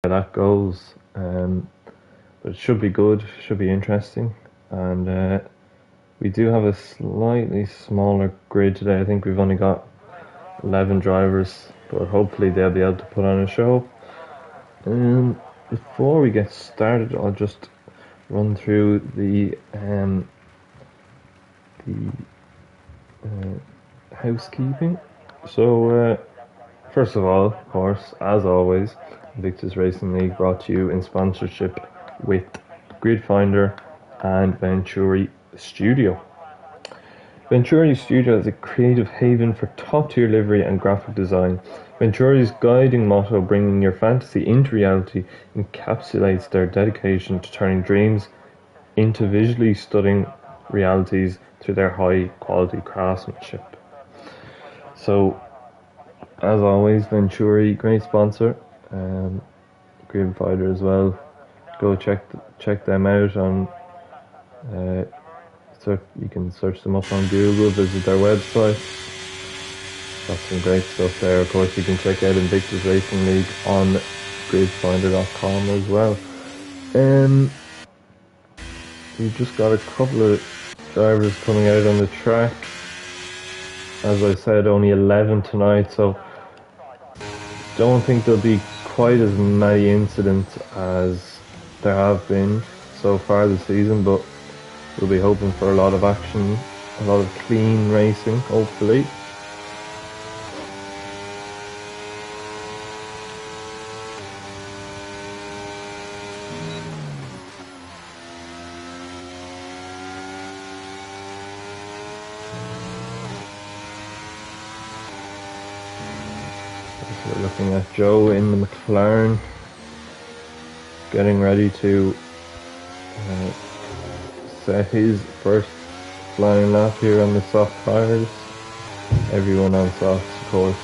that goes. But it should be good, should be interesting, and we do have a slightly smaller grid today. I think we've only got 11 drivers, but hopefully they'll be able to put on a show. Before we get started, I'll just run through the housekeeping. So, first of all, of course, as always, Invictus Racing League brought to you in sponsorship with Grid Finder and Venturi Studio. Venturi Studio is a creative haven for top-tier livery and graphic design. Venturi's guiding motto, bringing your fantasy into reality, encapsulates their dedication to turning dreams into visually stunning realities through their high-quality craftsmanship. So, as always, Venturi, great sponsor. Grid Finder as well. Go check them out on. So you can search them up on Google, visit their website. Got some great stuff there. Of course, you can check out Invictus Racing League on gridfinder.com as well. We've just got a couple of drivers coming out on the track. As I said, only 11 tonight, so don't think there'll be quite as many incidents as there have been so far this season, but we'll be hoping for a lot of action, a lot of clean racing, hopefully. So we're looking at Joe in the McLaren, getting ready to set his first flying lap here on the soft tyres. Everyone on softs, of course.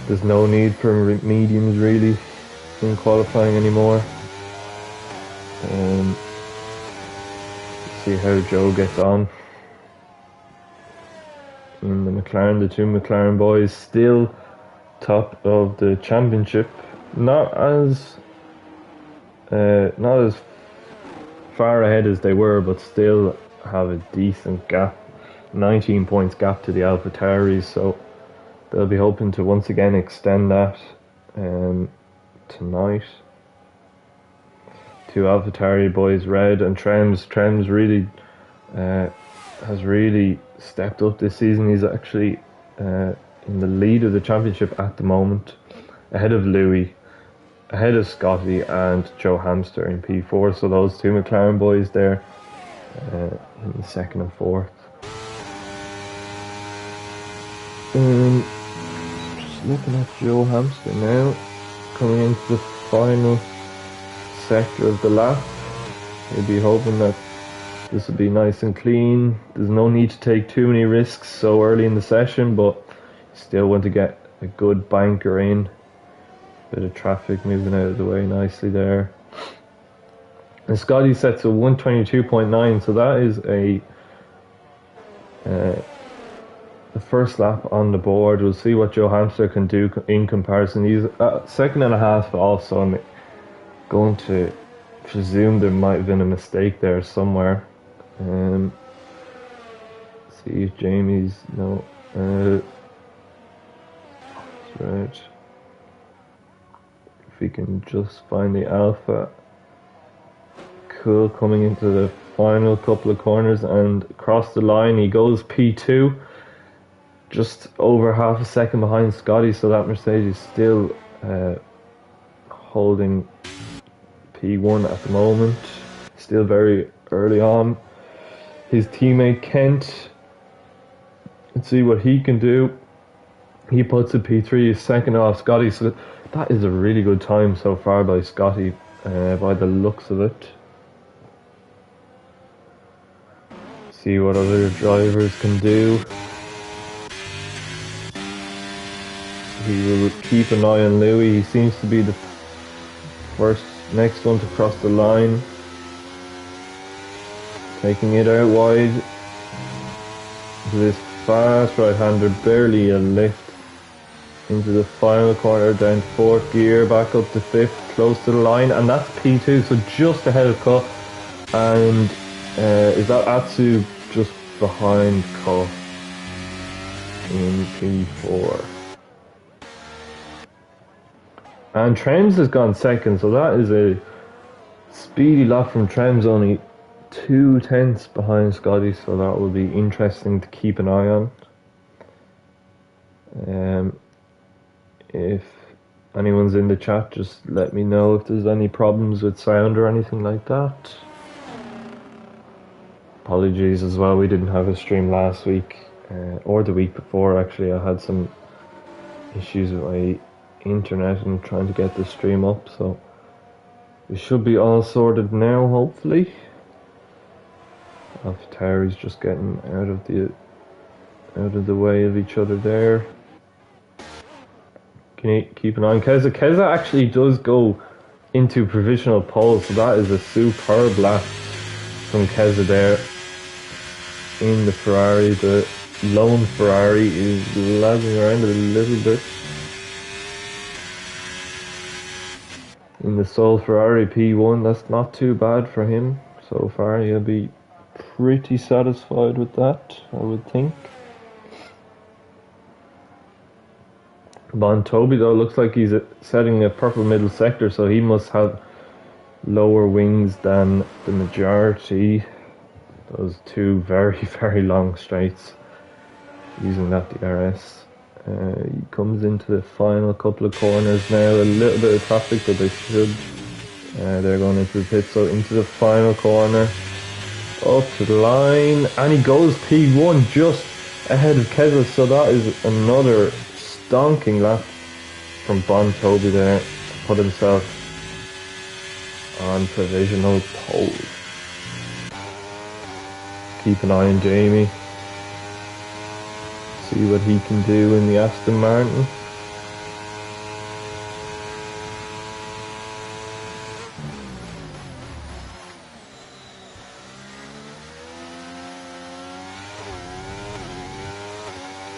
There's no need for mediums really in qualifying anymore. See how Joe gets on in the McLaren. The two McLaren boys still top of the championship. Not as far ahead as they were, but still have a decent gap, 19 points gap to the AlphaTauris, so they'll be hoping to once again extend that tonight. Two AlphaTauri boys, Red and Trems. Trems really has really stepped up this season. He's actually in the lead of the championship at the moment, ahead of Louis, ahead of Scotty and Joe Hamster in P4, so those two McLaren boys there in the second and fourth. Just looking at Joe Hamster now, coming into the final sector of the lap. We'll be hoping that this will be nice and clean. There's no need to take too many risks so early in the session, but still want to get a good banker in. Bit of traffic moving out of the way nicely there. And Scotty sets a 122.9, so that is the first lap on the board. We'll see what Joe Hamster can do in comparison. He's second and a half off, so I'm going to presume there might have been a mistake there somewhere. See if Jamie's that's right. If we can just find the Alpha. Cool, coming into the final couple of corners and across the line he goes P2, just over half a second behind Scotty, so that Mercedes still holding P1 at the moment, still very early on. His teammate Kent, let's see what he can do. He puts a P3, is second off Scotty, so that is a really good time so far by Scotty, by the looks of it. See what other drivers can do. He will keep an eye on Louis. He seems to be the next one to cross the line. Taking it out wide. This fast right-hander, barely a lift. into the final corner, down to 4th gear, back up to 5th, close to the line, and that's P2, so just ahead of Cut. And is that Atsu just behind Cut in P4? And Trems has gone second, so that is a speedy lap from Trems, only 2/10 behind Scotty, so that will be interesting to keep an eye on. If anyone's in the chat, just let me know if there's any problems with sound or anything like that. Apologies as well, we didn't have a stream last week, or the week before actually. I had some issues with my internet and trying to get the stream up, so we should be all sorted now, hopefully. AlphaTauri's just getting out of the way of each other there. Can you keep an eye on Keza? Keza actually does go into provisional pole, so that is a superb lap from Keza there in the Ferrari. The lone Ferrari is lagging around a little bit. In the sole Ferrari P1, that's not too bad for him so far. He'll be pretty satisfied with that, I would think. Bontobi though looks like he's setting a purple middle sector, so he must have lower wings than the majority. Those two very, very long straights using that DRS. He comes into the final couple of corners now, a little bit of traffic, but they should. They're going into the pit, so into the final corner, up to the line, and he goes P1 just ahead of Keza, so that is another stonking lap from Bontobi there to put himself on provisional pole. Keep an eye on Jamie, see what he can do in the Aston Martin.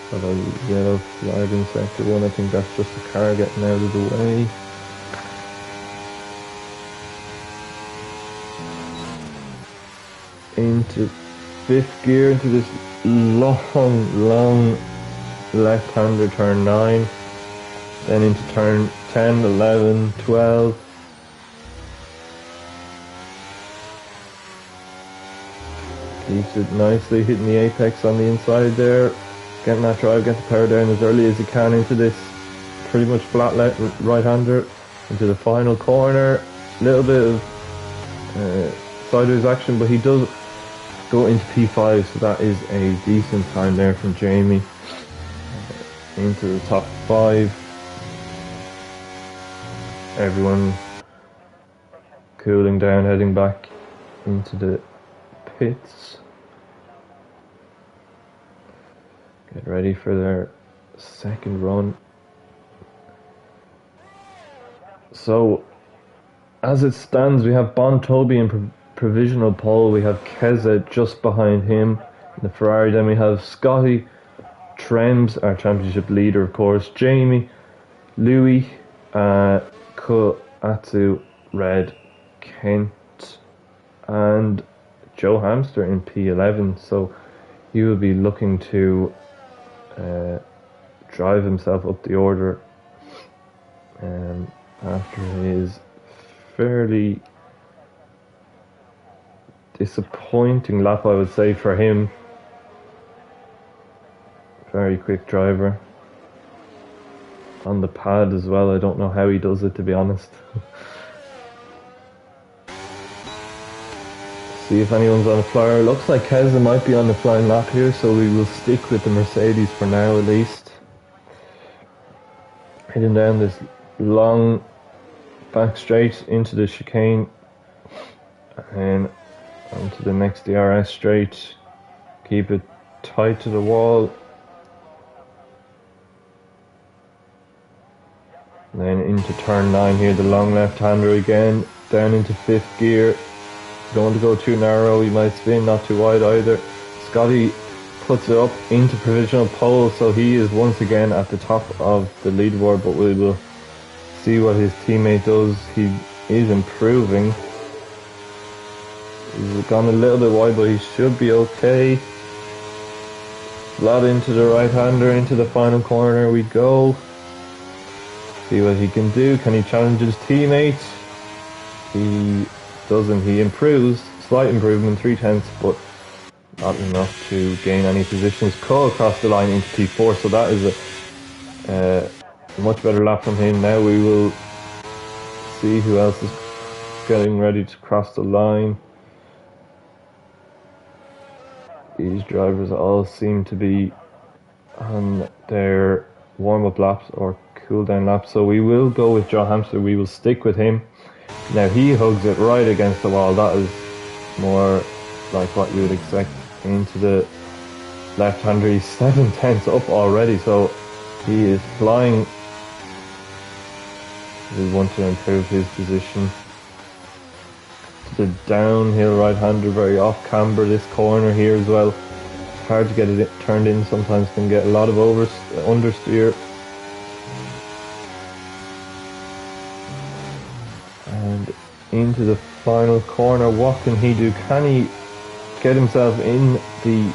Got a yellow flag in sector 1, I think that's just a car getting out of the way. Into 5th gear, into this long left-hander turn 9. Then into turn 10, 11, 12. Keeps it nicely, hitting the apex on the inside there. Getting that drive, get the power down as early as you can into this pretty much flat right-hander, into the final corner. Little bit of sideways action, but he does go into P5, so that is a decent time there from Jamie. Into the top 5. Everyone cooling down, heading back into the pits. Get ready for their second run. So, as it stands, we have Bontobi in provisional pole. We have Keza just behind him in the Ferrari. Then we have Scotty, Trems, our championship leader, of course, Jamie, Louis, Atsu, Red, Kent, and Joe Hamster in P11. So he will be looking to drive himself up the order after his fairly disappointing lap, I would say, for him. Very quick driver on the pad as well. I don't know how he does it, to be honest. See if anyone's on a flyer. Looks like Keza might be on the flying lap here, so we will stick with the Mercedes for now at least. Heading down this long back straight into the chicane and onto the next DRS straight. Keep it tight to the wall. And then into turn 9 here, the long left-hander again, down into 5th gear. Don't want to go too narrow, he might spin, not too wide either. Scotty puts it up into provisional pole, so he is once again at the top of the leaderboard, but we will see what his teammate does. He is improving. He's gone a little bit wide, but he should be okay. Flat into the right-hander, into the final corner we go. See what he can do. Can he challenge his teammate? He doesn't. He improves. Slight improvement, 3/10, but not enough to gain any positions. Cole across the line into P4, so that is a much better lap from him. Now we will see who else is getting ready to cross the line. These drivers all seem to be on their warm-up laps or cool-down laps, so we will go with Joe Hamster. We will stick with him. Now he hugs it right against the wall. That is more like what you would expect into the left-hander. He's 7/10 up already, so he is flying. We want to improve his position. The downhill right-hander, very off camber this corner here as well. Hard to get it turned in, sometimes can get a lot of understeer. And into the final corner, what can he do? Can he get himself in the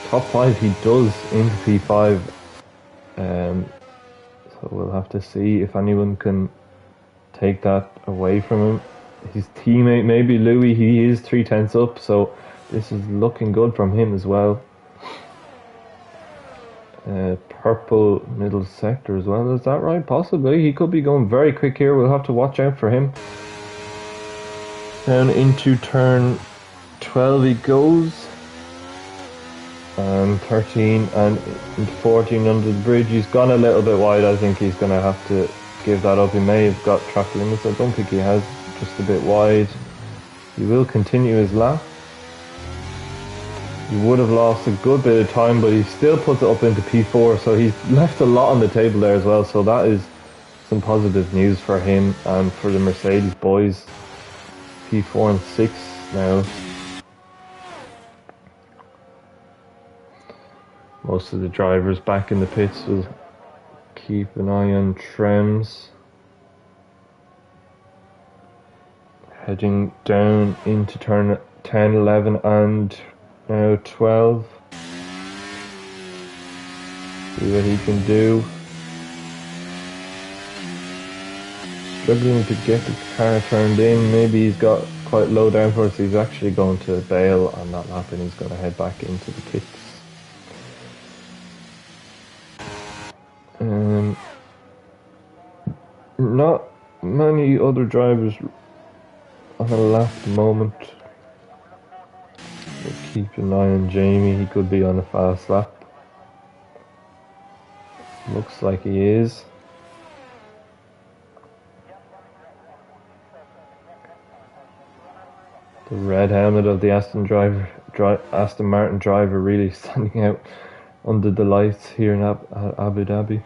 top 5? He does, into P5. So we'll have to see if anyone can take that away from him. His teammate, maybe Louis, he is 3/10 up, so this is looking good from him as well. Purple middle sector as well, is that right? Possibly. He could be going very quick here. We'll have to watch out for him. Down into turn 12 he goes. And 13 and into 14 under the bridge. He's gone a little bit wide. I think he's going to have to give that up. He may have got track limits. I don't think he has. Just a bit wide. He will continue his lap. He would have lost a good bit of time, but he still puts it up into P4, so he's left a lot on the table there as well, so that is some positive news for him and for the Mercedes boys. P4 and 6 now. Most of the drivers back in the pits will keep an eye on Trems. Heading down into turn 10, 11 and now 12. See what he can do. Struggling to get the car turned in. Maybe he's got quite low downforce. He's actually going to bail on that lap and he's going to head back into the pits. Not many other drivers on a lap at the moment. We'll keep an eye on Jamie. He could be on a fast lap. Looks like he is. The red helmet of the Aston Martin driver really standing out under the lights here in Abu Dhabi.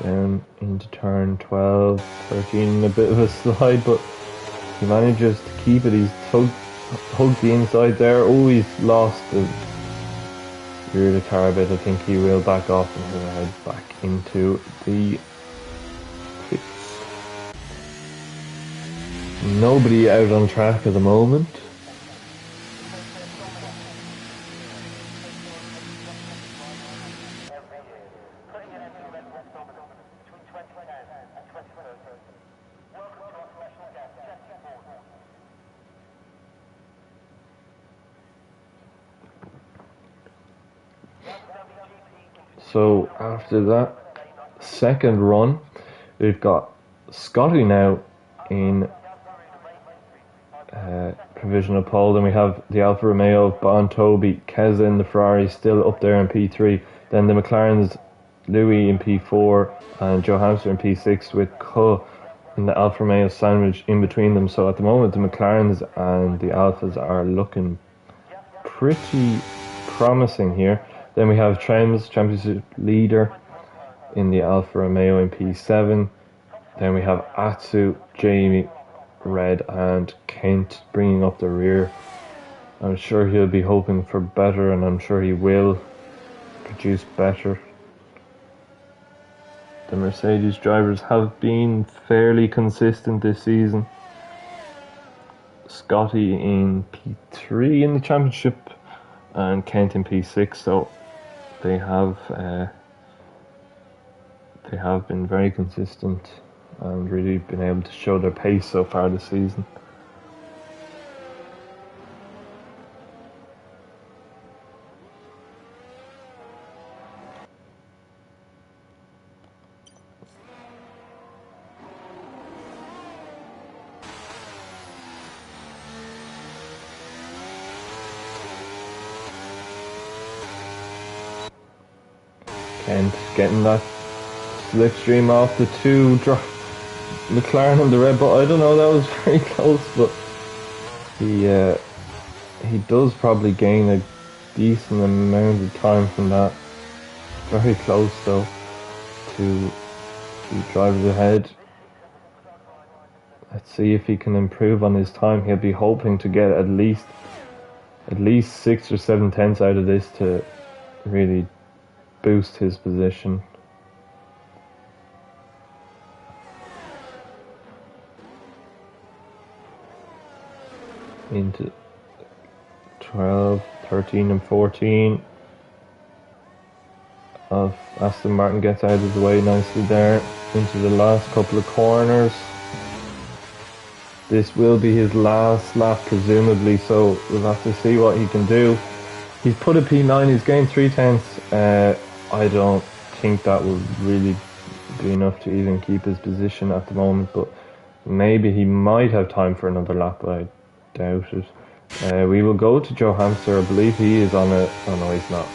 Down into turn 12, 13, a bit of a slide, but he manages to keep it. He's hugged the inside there. Oh, he's lost the rear of the car a bit. I think he will back off and he'll head back into the pits. Nobody out on track at the moment. So after that second run, we've got Scotty now in provisional pole. Then we have the Alfa Romeo, Bon Toby, Keza in the Ferrari still up there in P3. Then the McLarens, Louis in P4 and Joe Hamster in P6 with Co in the Alfa Romeo sandwich in between them. So at the moment the McLarens and the Alphas are looking pretty promising here. Then we have Trems, championship leader in the Alfa Romeo in P7. Then we have Atsu, Jamie, Red and Kent bringing up the rear I'm sure he'll be hoping for better, and I'm sure he will produce better. The Mercedes drivers have been fairly consistent this season. Scotty in P3 in the championship and Kent in P6, so they have been very consistent and really been able to show their pace so far this season. Kent getting that slipstream off the two McLaren on the red, but I don't know, that was very close, but he does probably gain a decent amount of time from that. Very close though to the drivers ahead. Let's see if he can improve on his time. He'll be hoping to get at least 6 or 7 tenths out of this to really boost his position. Into 12, 13 and 14 of Aston Martin gets out of the way nicely there into the last couple of corners. This will be his last lap presumably, so we'll have to see what he can do. He's put a P9, he's gained 3 tenths. I don't think that will really be enough to even keep his position at the moment, but maybe he might have time for another lap, but I doubt it. We will go to Joe Hamster. I believe he is on a... Oh no, he's not.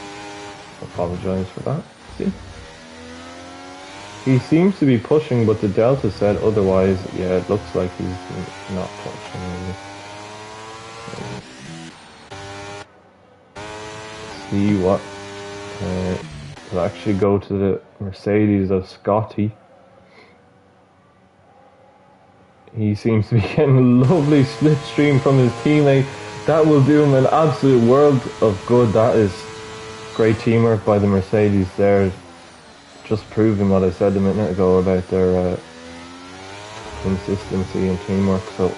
Apologise for that. See? He seems to be pushing, but the Delta said otherwise. Yeah, it looks like he's not pushing really. See what... we'll actually go to the Mercedes of Scotty. He seems to be getting a lovely slipstream from his teammate. That will do him an absolute world of good. That is great teamwork by the Mercedes there. Just proving what I said a minute ago about their consistency and teamwork. So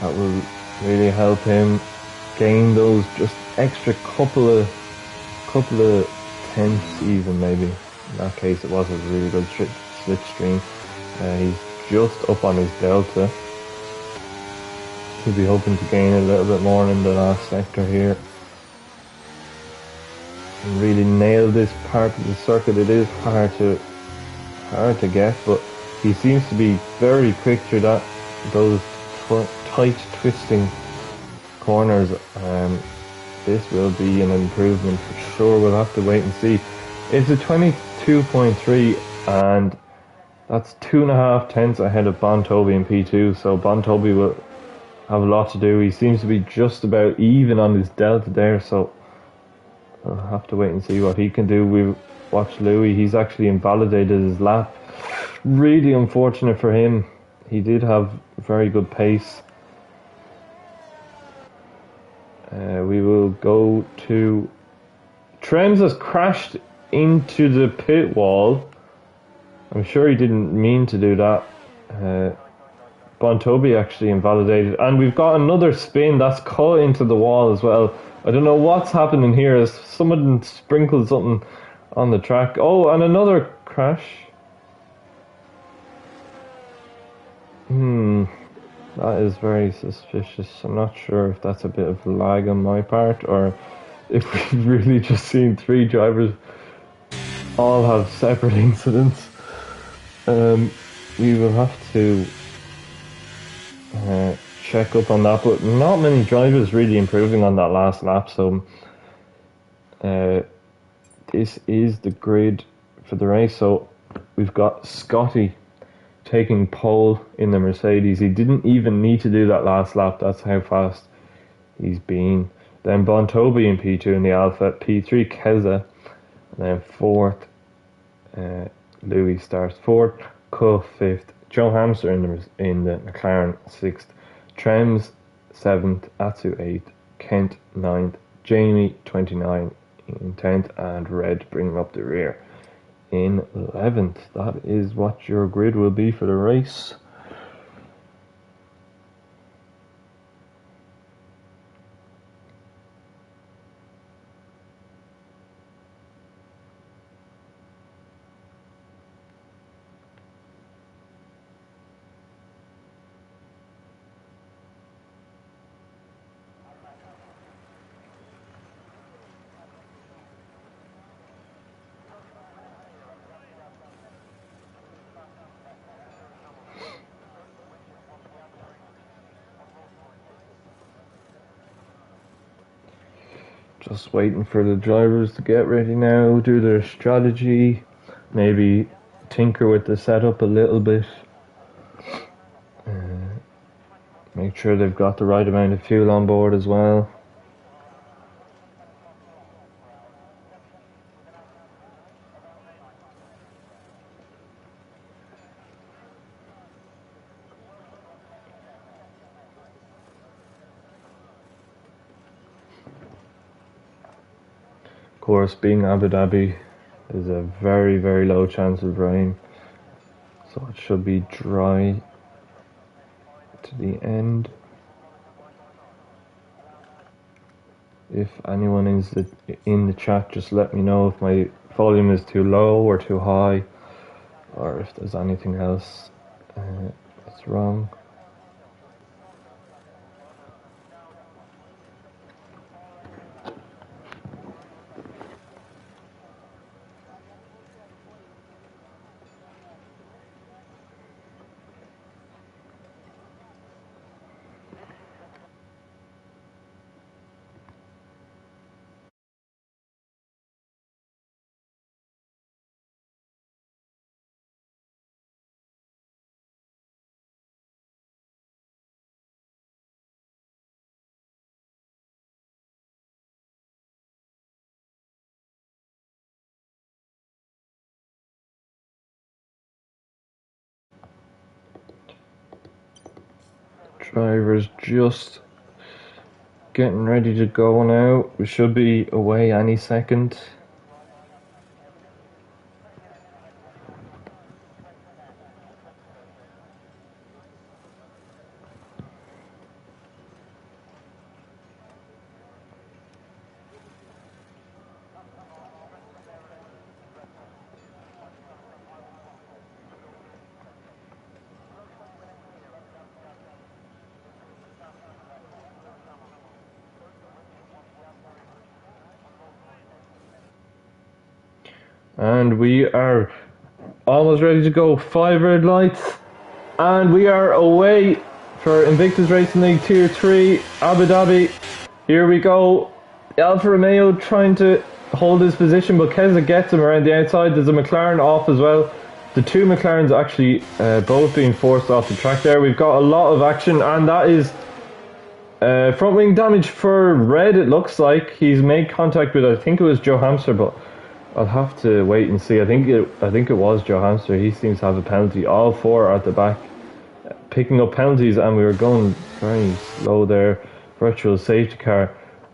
that will really help him gain those just extra couple of tenths even maybe. In that case it was a really good slipstream. He's just up on his Delta. He'll be hoping to gain a little bit more in the last sector here. And really nail this part of the circuit. It is hard to get, but he seems to be very quick through those tight twisting corners. This will be an improvement for sure. We'll have to wait and see. It's a 22.3 and that's 2.5 tenths ahead of Bontobi in P2, so Bontobi will have a lot to do. He seems to be just about even on his Delta there, so I'll have to wait and see what he can do. We watch Louis, he's actually invalidated his lap. Really unfortunate for him. He did have very good pace. We will go to... Trems has crashed into the pit wall. I'm sure he didn't mean to do that. Bontobi actually invalidated. And we've got another spin that's caught into the wall as well. I don't know what's happening here. As someone sprinkled something on the track. Oh, and another crash. That is very suspicious. I'm not sure if that's a bit of lag on my part or if we've really just seen 3 drivers all have separate incidents. We will have to check up on that, but not many drivers really improving on that last lap, so this is the grid for the race. So we've got Scotty taking pole in the Mercedes. He didn't even need to do that last lap, that's how fast he's been. Then Bontobi in P2 in the Alpha, P3 Keza, and then 4th Louis starts 4th, Cuff 5th, Joe Hamster in the McLaren 6th, Trems 7th, Atsu 8th, Kent 9th, Jamie 29 in 10th, and Red bringing up the rear in 11th. That is what your grid will be for the race. Just waiting for the drivers to get ready now, do their strategy, maybe tinker with the setup a little bit. Make sure they've got the right amount of fuel on board as well. Of course, being Abu Dhabi, there's a very, very low chance of rain, so it should be dry to the end. If anyone is in the chat, just let me know if my volume is too low or too high, or if there's anything else that's wrong. Drivers just getting ready to go now. We should be away any second. And we are almost ready to go. 5 red lights. And we are away for Invictus Racing League Tier 3, Abu Dhabi. Here we go. Alfa Romeo trying to hold his position, but Keza gets him around the outside. There's a McLaren off as well. The two McLarens actually both being forced off the track there. We've got a lot of action, and that is front wing damage for Red, it looks like. He's made contact with, I think it was Joe Hamster, but I'll have to wait and see. I think it was Joe Hamster. He seems to have a penalty. All four are at the back picking up penalties, and we were going very slow there. Virtual safety car,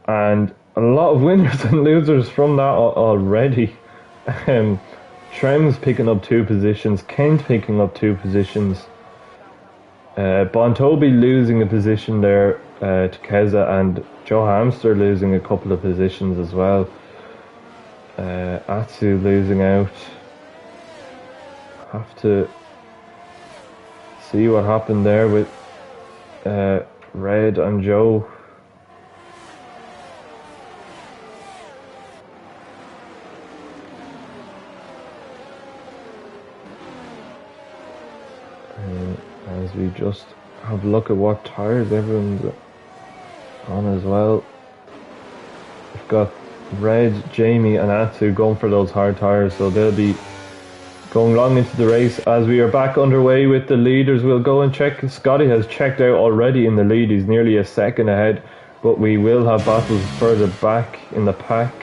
and a lot of winners and losers from that already. Trem's picking up 2 positions, Kent picking up 2 positions, Bontobi losing a position there to Keza, and Joe Hamster losing a couple of positions as well. Atsu losing out. Have to see what happened there with Red and Joe. As we just have a look at what tyres everyone's on as well. We've got Red, Jamie and Atsu going for those hard tyres, so they'll be going long into the race. As we are back underway with the leaders, we'll go and check. Scotty has checked out already in the lead. He's nearly a second ahead, but we will have battles further back in the pack.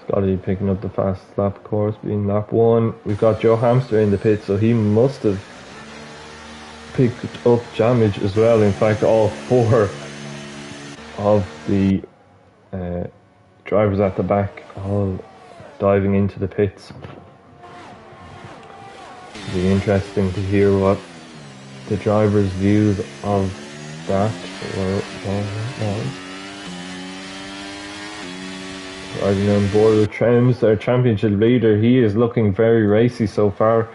Scotty picking up the fast lap course, being lap 1. We've got Joe Hamster in the pit, so he must have picked up damage as well. In fact, all 4 of the drivers at the back all diving into the pits. It'll be interesting to hear what the drivers' views of that were. Riding on board with Trems, their championship leader, he is looking very racy so far,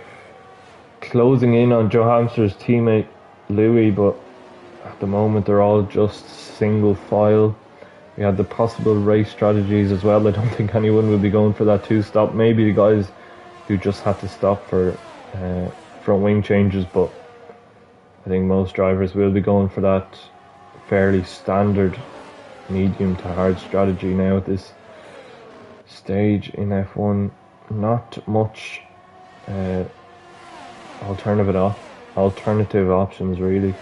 closing in on Joe Hamster's teammate Louis, but at the moment they're all just single file. We had the possible race strategies as well. I don't think anyone will be going for that 2-stop. Maybe the guys who just had to stop for front wing changes, but I think most drivers will be going for that fairly standard medium to hard strategy now at this stage in F1. Not much alternative options really.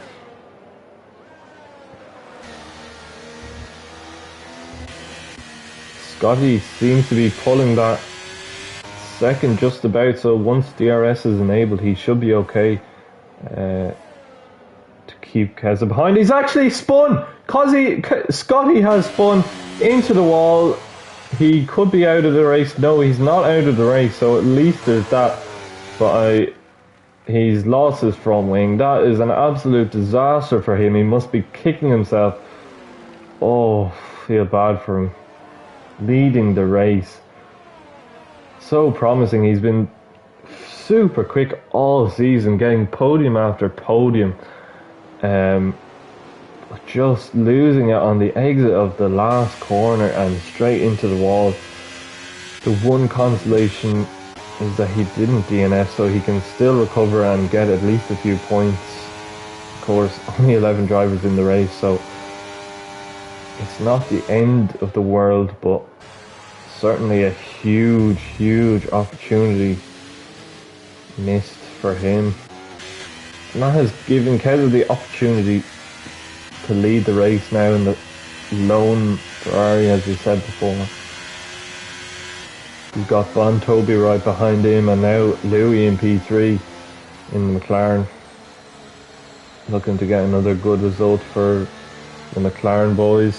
Scotty seems to be pulling that second just about, so once DRS is enabled he should be okay to keep Keza behind. He's actually spun! Scotty has spun into the wall. He could be out of the race. No, he's not out of the race, so at least there's that. But he's lost his front wing. That is an absolute disaster for him. He must be kicking himself. Oh, feel bad for him. Leading the race. So promising. He's been super quick all season, getting podium after podium. Just losing it on the exit of the last corner and straight into the wall. The one consolation is that he didn't DNF, so he can still recover and get at least a few points. Of course, only 11 drivers in the race, so it's not the end of the world, but certainly a huge opportunity missed for him. And that has given Keza the opportunity to lead the race now in the lone Ferrari, as we said before. We've got Bon Toby right behind him, and now Louis in P3 in the McLaren. Looking to get another good result for the McLaren boys.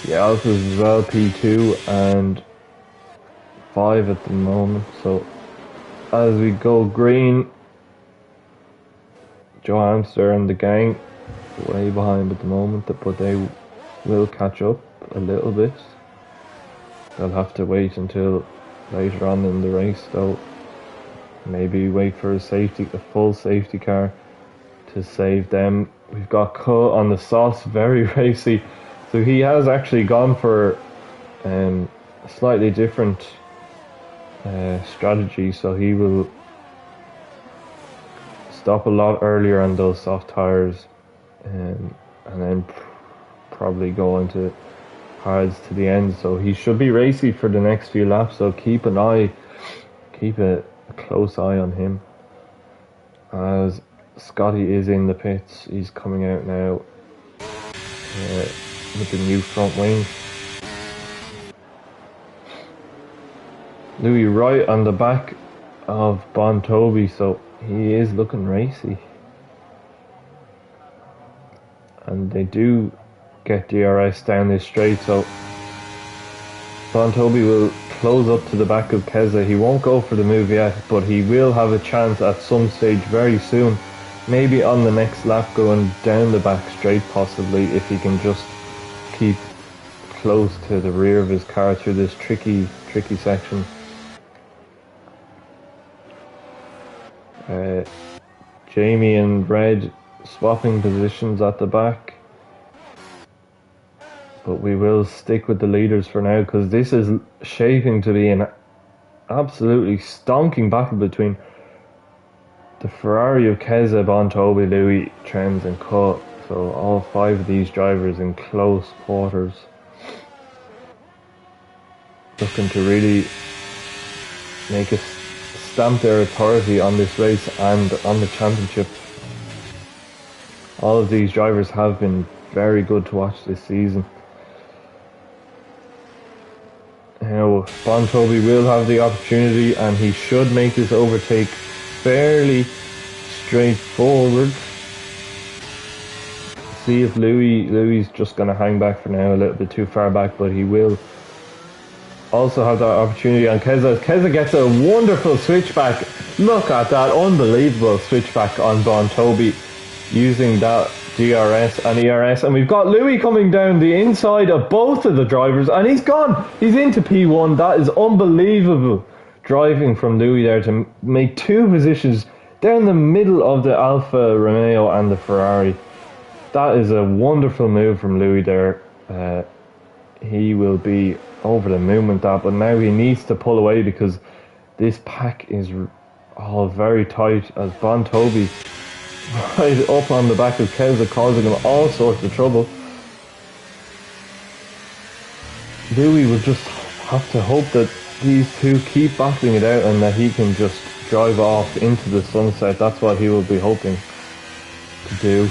The Alphas as well, P2 and 5 at the moment. So as we go green, Joe Hamster and the gang way behind at the moment, but they will catch up a little bit. They'll have to wait until later on in the race though. Maybe wait for a full safety car to save them. We've got Cut on the sauce, very racy. So he has actually gone for a slightly different strategy. So he will stop a lot earlier on those soft tires, and then probably go into hards to the end. So he should be racy for the next few laps. So keep a close eye on him. As Scotty is in the pits, he's coming out now with the new front wing. Louis right on the back of Bon Toby, so he is looking racy. And they do get DRS down this straight, so Bon Toby will close up to the back of Keza. He won't go for the move yet, but he will have a chance at some stage very soon. Maybe on the next lap going down the back straight possibly, if he can just keep close to the rear of his car through this tricky section. Jamie and Red swapping positions at the back, but we will stick with the leaders for now because this is shaping to be an absolutely stonking battle between the Ferrari of Keza, Bon Toby, Louis, Trends and Cut. So all 5 of these drivers in close quarters, looking to really make us stamp their authority on this race and on the championship. All of these drivers have been very good to watch this season. Now Bon Toby will have the opportunity and he should make this overtake fairly straightforward. See if Louis just going to hang back for now, a little bit too far back, but he will also have that opportunity on Keza. Keza gets a wonderful switchback. Look at that unbelievable switchback on Bontobi using that DRS and ERS, and we've got Louis coming down the inside of both of the drivers, and he's gone. He's into P1. That is unbelievable driving from Louis there to make two positions down the middle of the Alfa Romeo and the Ferrari. That is a wonderful move from Louis there. He will be over the moon with that, but now he needs to pull away because this pack is all very tight as Bontobi right up on the back of Keza, causing him all sorts of trouble. Louis will just have to hope that these two keep battling it out and that he can just drive off into the sunset. That's what he will be hoping to do.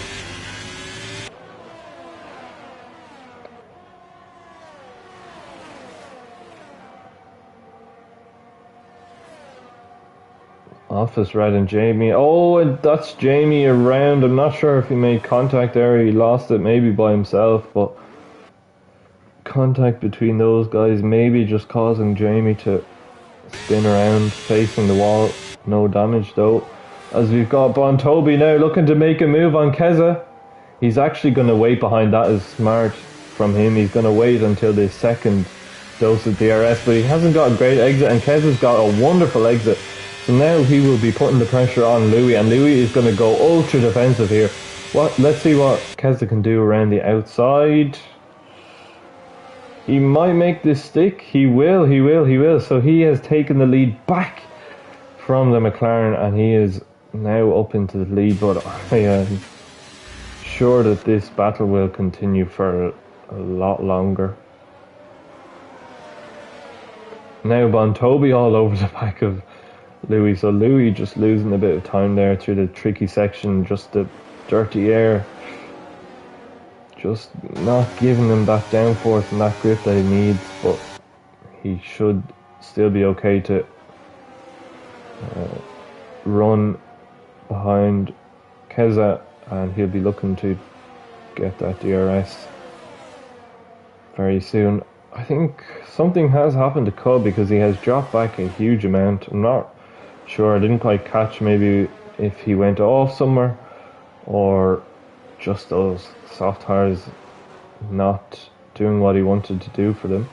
Office Red and Jamie. Oh, and that's Jamie around. I'm not sure if he made contact there. He lost it maybe by himself, but contact between those guys maybe just causing Jamie to spin around facing the wall. No damage though. As we've got Bontobi now looking to make a move on Keza. He's actually going to wait behind. That is smart from him. He's going to wait until the second dose of DRS, but he hasn't got a great exit, and Keza's got a wonderful exit. So now he will be putting the pressure on Louis, and Louis is going to go ultra defensive here. Let's see what Keza can do around the outside. He might make this stick. He will. So he has taken the lead back from the McLaren, and he is now up into the lead, but I am sure that this battle will continue for a lot longer. Now Bontobi all over the back of Louis, so Louis just losing a bit of time there through the tricky section, just the dirty air, just not giving him that downforce and that grip that he needs, but he should still be okay to run behind Keza, and he'll be looking to get that DRS very soon. I think something has happened to Cub because he has dropped back a huge amount. I'm not sure, I didn't quite catch maybe if he went off somewhere or just those soft tires not doing what he wanted to do for them.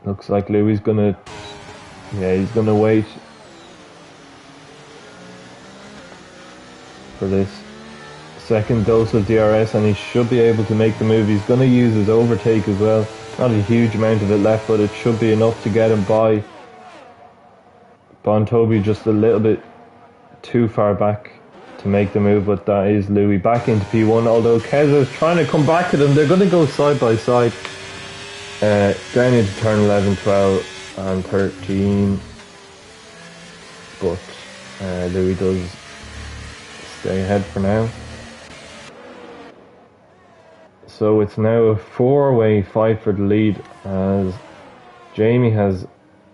Looks like Louis gonna, he's gonna wait for this second dose of DRS, and he should be able to make the move. He's gonna use his overtake as well. Not a huge amount of it left, but it should be enough to get him by. Bontobi just a little bit too far back to make the move, but that is Louis back into P1, although Keza is trying to come back to them. They're going to go side by side down into turn 11, 12 and 13, but Louis does stay ahead for now. So it's now a four-way fight for the lead as Jamie has...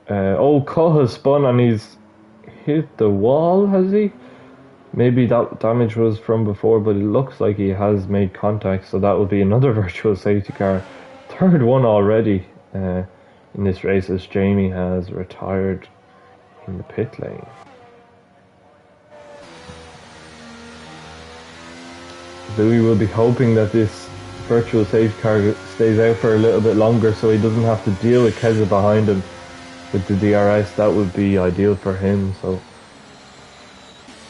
Cole has spun and he's hit the wall, has he? Maybe that damage was from before, but it looks like he has made contact, so that will be another virtual safety car. Third one already in this race as Jamie has retired in the pit lane. Louis will be hoping that this virtual safety car stays out for a little bit longer so he doesn't have to deal with Keza behind him with the DRS. That would be ideal for him, so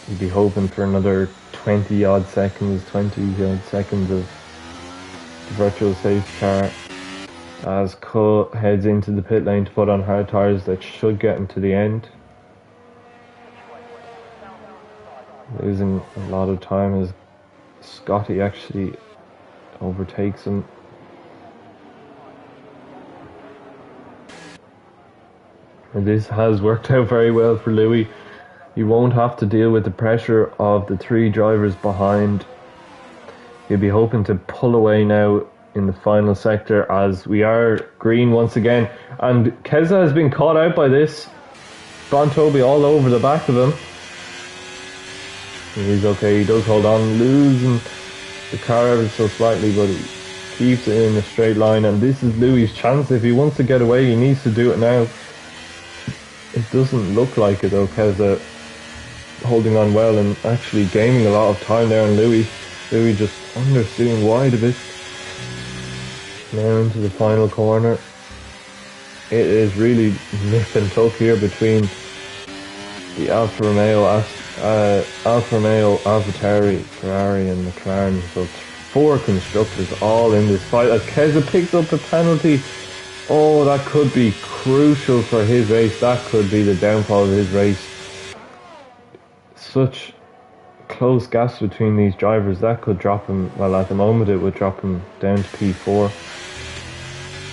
he'd be hoping for another 20 odd seconds of the virtual safety car as Cole heads into the pit lane to put on hard tyres that should get him to the end. Losing a lot of time as Scotty actually overtakes him. And this has worked out very well for Louis. He won't have to deal with the pressure of the three drivers behind. He'll be hoping to pull away now in the final sector as we are green once again. And Keza has been caught out by this. Bontobi all over the back of him. And he's okay, he does hold on, losing the car ever so slightly, but he keeps it in a straight line. And this is Louis' chance. If he wants to get away, he needs to do it now. It doesn't look like it though. Keza holding on well and actually gaining a lot of time there on Louis. Louis just understeering wide a bit. Now into the final corner. It is really nip and tuck here between the Alfa Romeo, AlphaTauri, Ferrari and McLaren. So it's 4 constructors all in this fight as Keza picks up the penalty. Oh, that could be crucial for his race. That could be the downfall of his race. Such close gaps between these drivers. That could drop him, well, at the moment it would drop him down to P4.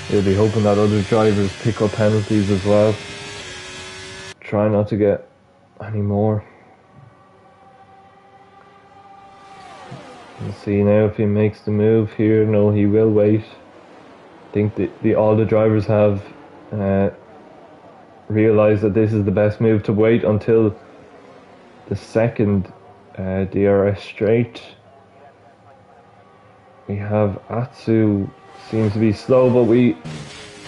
He'll be hoping that other drivers pick up penalties as well. Try not to get any more. Let's see now if he makes the move here. No, he will wait. I think all the drivers have realised that this is the best move, to wait until the second DRS straight. We have Atsu, seems to be slow, but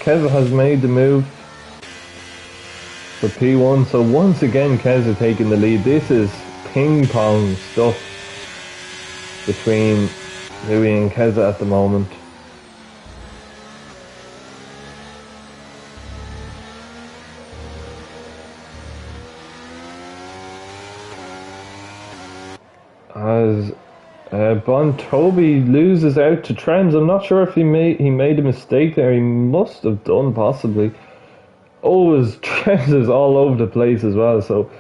Keza has made the move for P1. So once again Keza taking the lead. This is ping pong stuff between Louis and Keza at the moment. As Bontobi loses out to Trends. I'm not sure if he made a mistake there. He must have done, possibly. Oh, his Trends is all over the place as well. So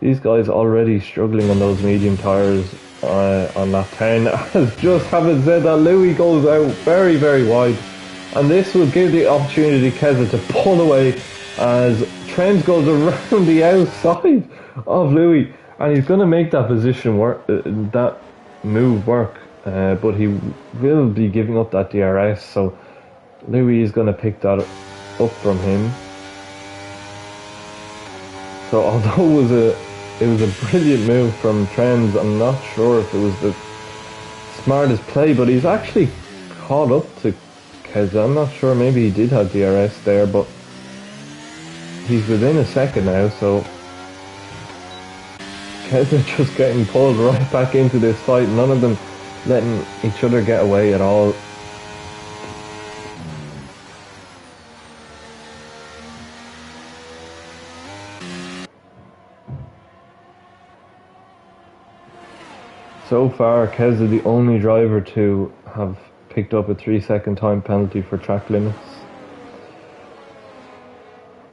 these guys already struggling on those medium tires on lap 10. As just having said that, Louis goes out very, very wide, and this will give the opportunity to Keza to pull away as Trends goes around the outside of Louis. And he's going to make that position work, that move work, but he will be giving up that DRS. So Louis is going to pick that up from him. So although it was a brilliant move from Trends, I'm not sure if it was the smartest play, but he's actually caught up to Keza. I'm not sure, maybe he did have DRS there, but he's within a second now, so Keza just getting pulled right back into this fight. None of them letting each other get away at all. So far, Keza the only driver to have picked up a 3-second time penalty for track limits.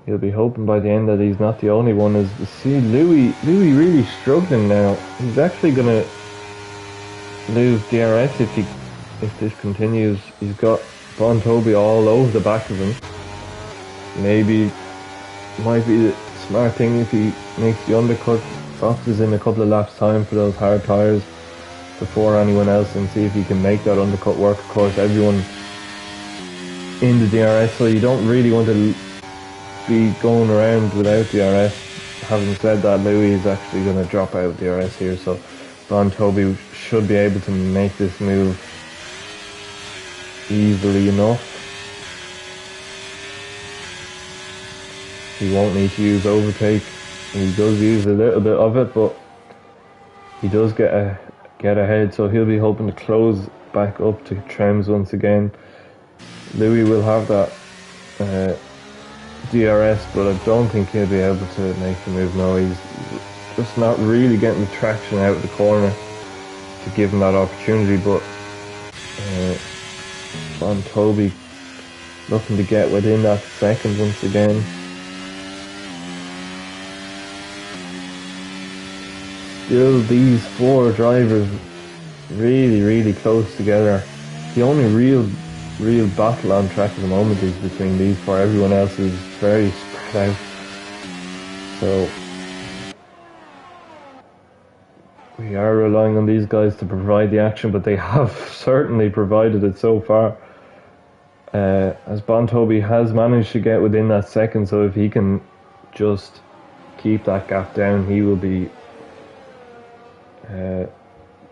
He'll be hoping by the end that he's not the only one. As you see, Louis really struggling now. He's actually going to lose DRS if this continues. He's got Bontobi all over the back of him. Maybe might be the smart thing if he makes the undercut, boxes in a couple of laps time for those hard tyres before anyone else, and see if he can make that undercut work. Of course, everyone in the DRS, so you don't really want to be going around without DRS. Having said that, Louis is actually going to drop out DRS here, so Bontobi should be able to make this move easily enough. He won't need to use overtake. He does use a little bit of it, but he does get ahead, so he'll be hoping to close back up to Trems once again. Louis will have that DRS, but I don't think he'll be able to make the move. No, he's just not really getting the traction out of the corner to give him that opportunity, but Bontobi looking to get within that second once again. Still, these 4 drivers really close together. The only real battle on track at the moment is between these 4. Everyone else is very spread out. So we are relying on these guys to provide the action, but they have certainly provided it so far. As Bontobi has managed to get within that second, so if he can just keep that gap down, he will be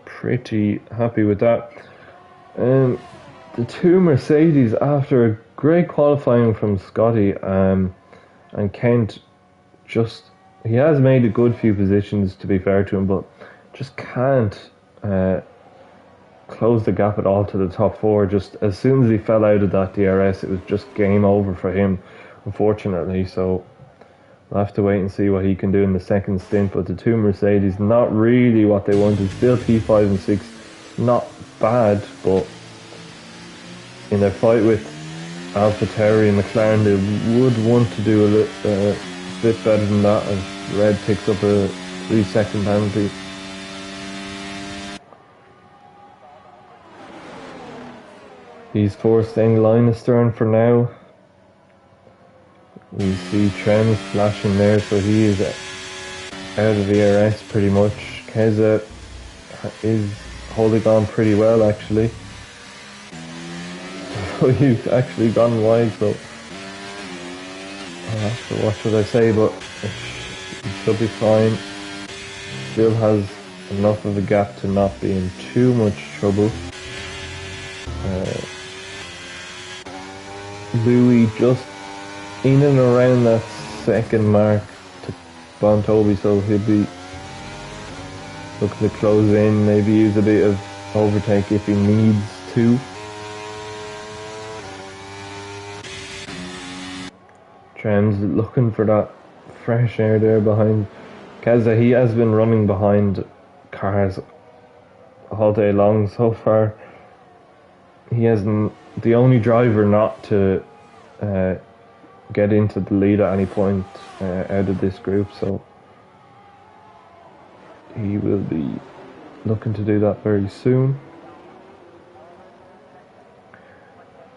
pretty happy with that. The two Mercedes, after a great qualifying from Scotty and Kent, he has made a good few positions, to be fair to him, but just can't close the gap at all to the top four. Just as soon as he fell out of that DRS, it was just game over for him, unfortunately. So we'll have to wait and see what he can do in the second stint. But the two Mercedes, not really what they wanted. Still P5 and 6, not bad, but in their fight with AlphaTauri and McLaren, they would want to do a bit better than that, as Red picks up a 3-second penalty. He's forcing line astern for now. We see Trends flashing there, so he is out of ERS pretty much. Keza is holding on pretty well, actually. So he's actually gone wide, so I'll have to watch what I say, but it should be fine. Still has enough of a gap to not be in too much trouble. Louis just in and around that second mark to Bontobi, so he'll be looking to close in, maybe use a bit of overtake if he needs to. Trams looking for that fresh air there behind Keza. He has been running behind cars all day long so far. He hasn't, the only driver not to get into the lead at any point out of this group, so he will be looking to do that very soon.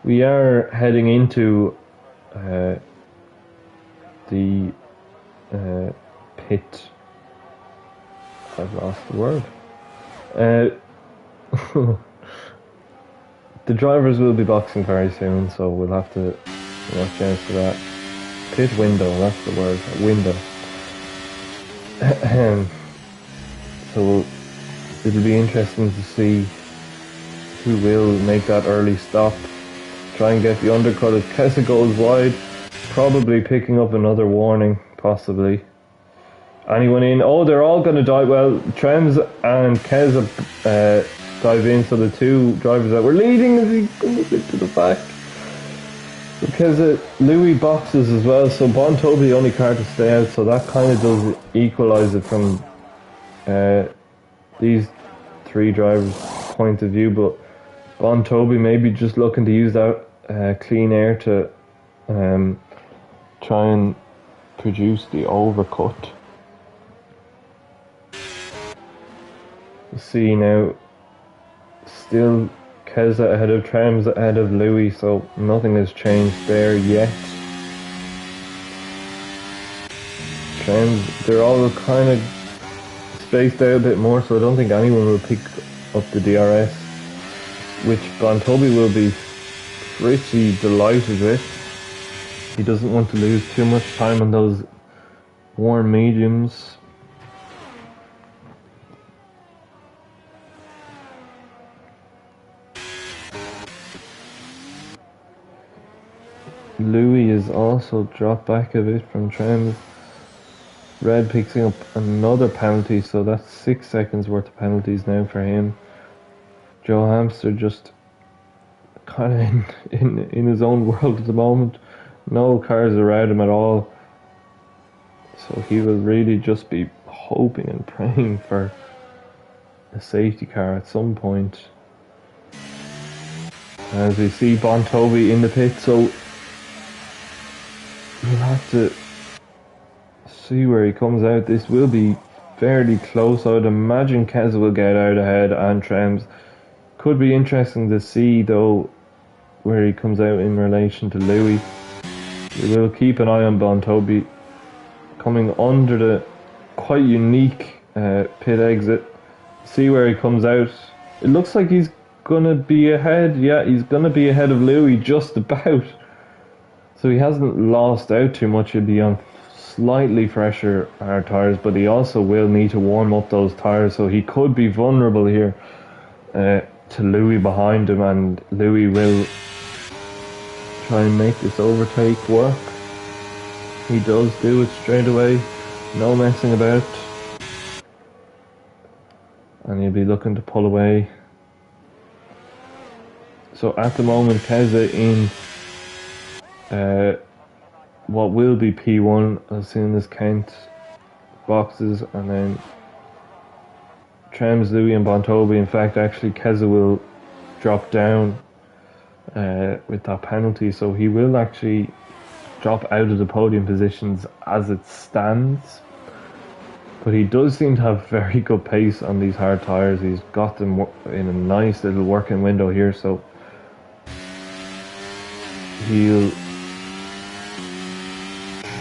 We are heading into the pit. I've lost the word. The drivers will be boxing very soon, so we'll have to watch out for that. Pit window, that's the word, window. So it'll be interesting to see who will make that early stop, try and get the undercut as Keza goes wide, probably picking up another warning, possibly. Anyone in? Oh, they're all going to die. Well, Trems and Keza dive in, so the two drivers that were leading as he comes into the back. Because Louis boxes as well, so Bontobi the only car to stay out, so that kind of does equalise it from these three drivers' point of view. But Bontobi maybe just looking to use that clean air to try and produce the overcut. See now, still Keza ahead of Trams, ahead of Louis, so nothing has changed there yet. Trams, they're all kind of spaced out a bit more, so I don't think anyone will pick up the DRS, which Bontobi will be pretty delighted with. He doesn't want to lose too much time on those warm mediums. Louis is also dropped back a bit from Trams. Red picking up another penalty, so that's 6 seconds worth of penalties now for him. Joe Hamster just kind of in his own world at the moment. No cars around him at all, so he will really just be hoping and praying for a safety car at some point. As we see Bontobi in the pit, so we'll have to see where he comes out. This will be fairly close. I would imagine Keza will get out ahead and Trams. Could be interesting to see though where he comes out in relation to Louis. We will keep an eye on Bontobi coming under the quite unique pit exit. See where he comes out. It looks like he's gonna be ahead. Yeah, he's gonna be ahead of Louis just about. So he hasn't lost out too much. He'll be on slightly fresher hard tyres, but he also will need to warm up those tyres, so he could be vulnerable here to Louis behind him, and Louis will try and make this overtake work. He does do it straight away, no messing about, and he'll be looking to pull away. So at the moment, Keza in what will be P1 as soon as Kent boxes, and then Trems, Louis and Bontobi. In fact, actually Keza will drop down with that penalty, so he will actually drop out of the podium positions as it stands. But he does seem to have very good pace on these hard tyres. He's got them in a nice little working window here, so he'll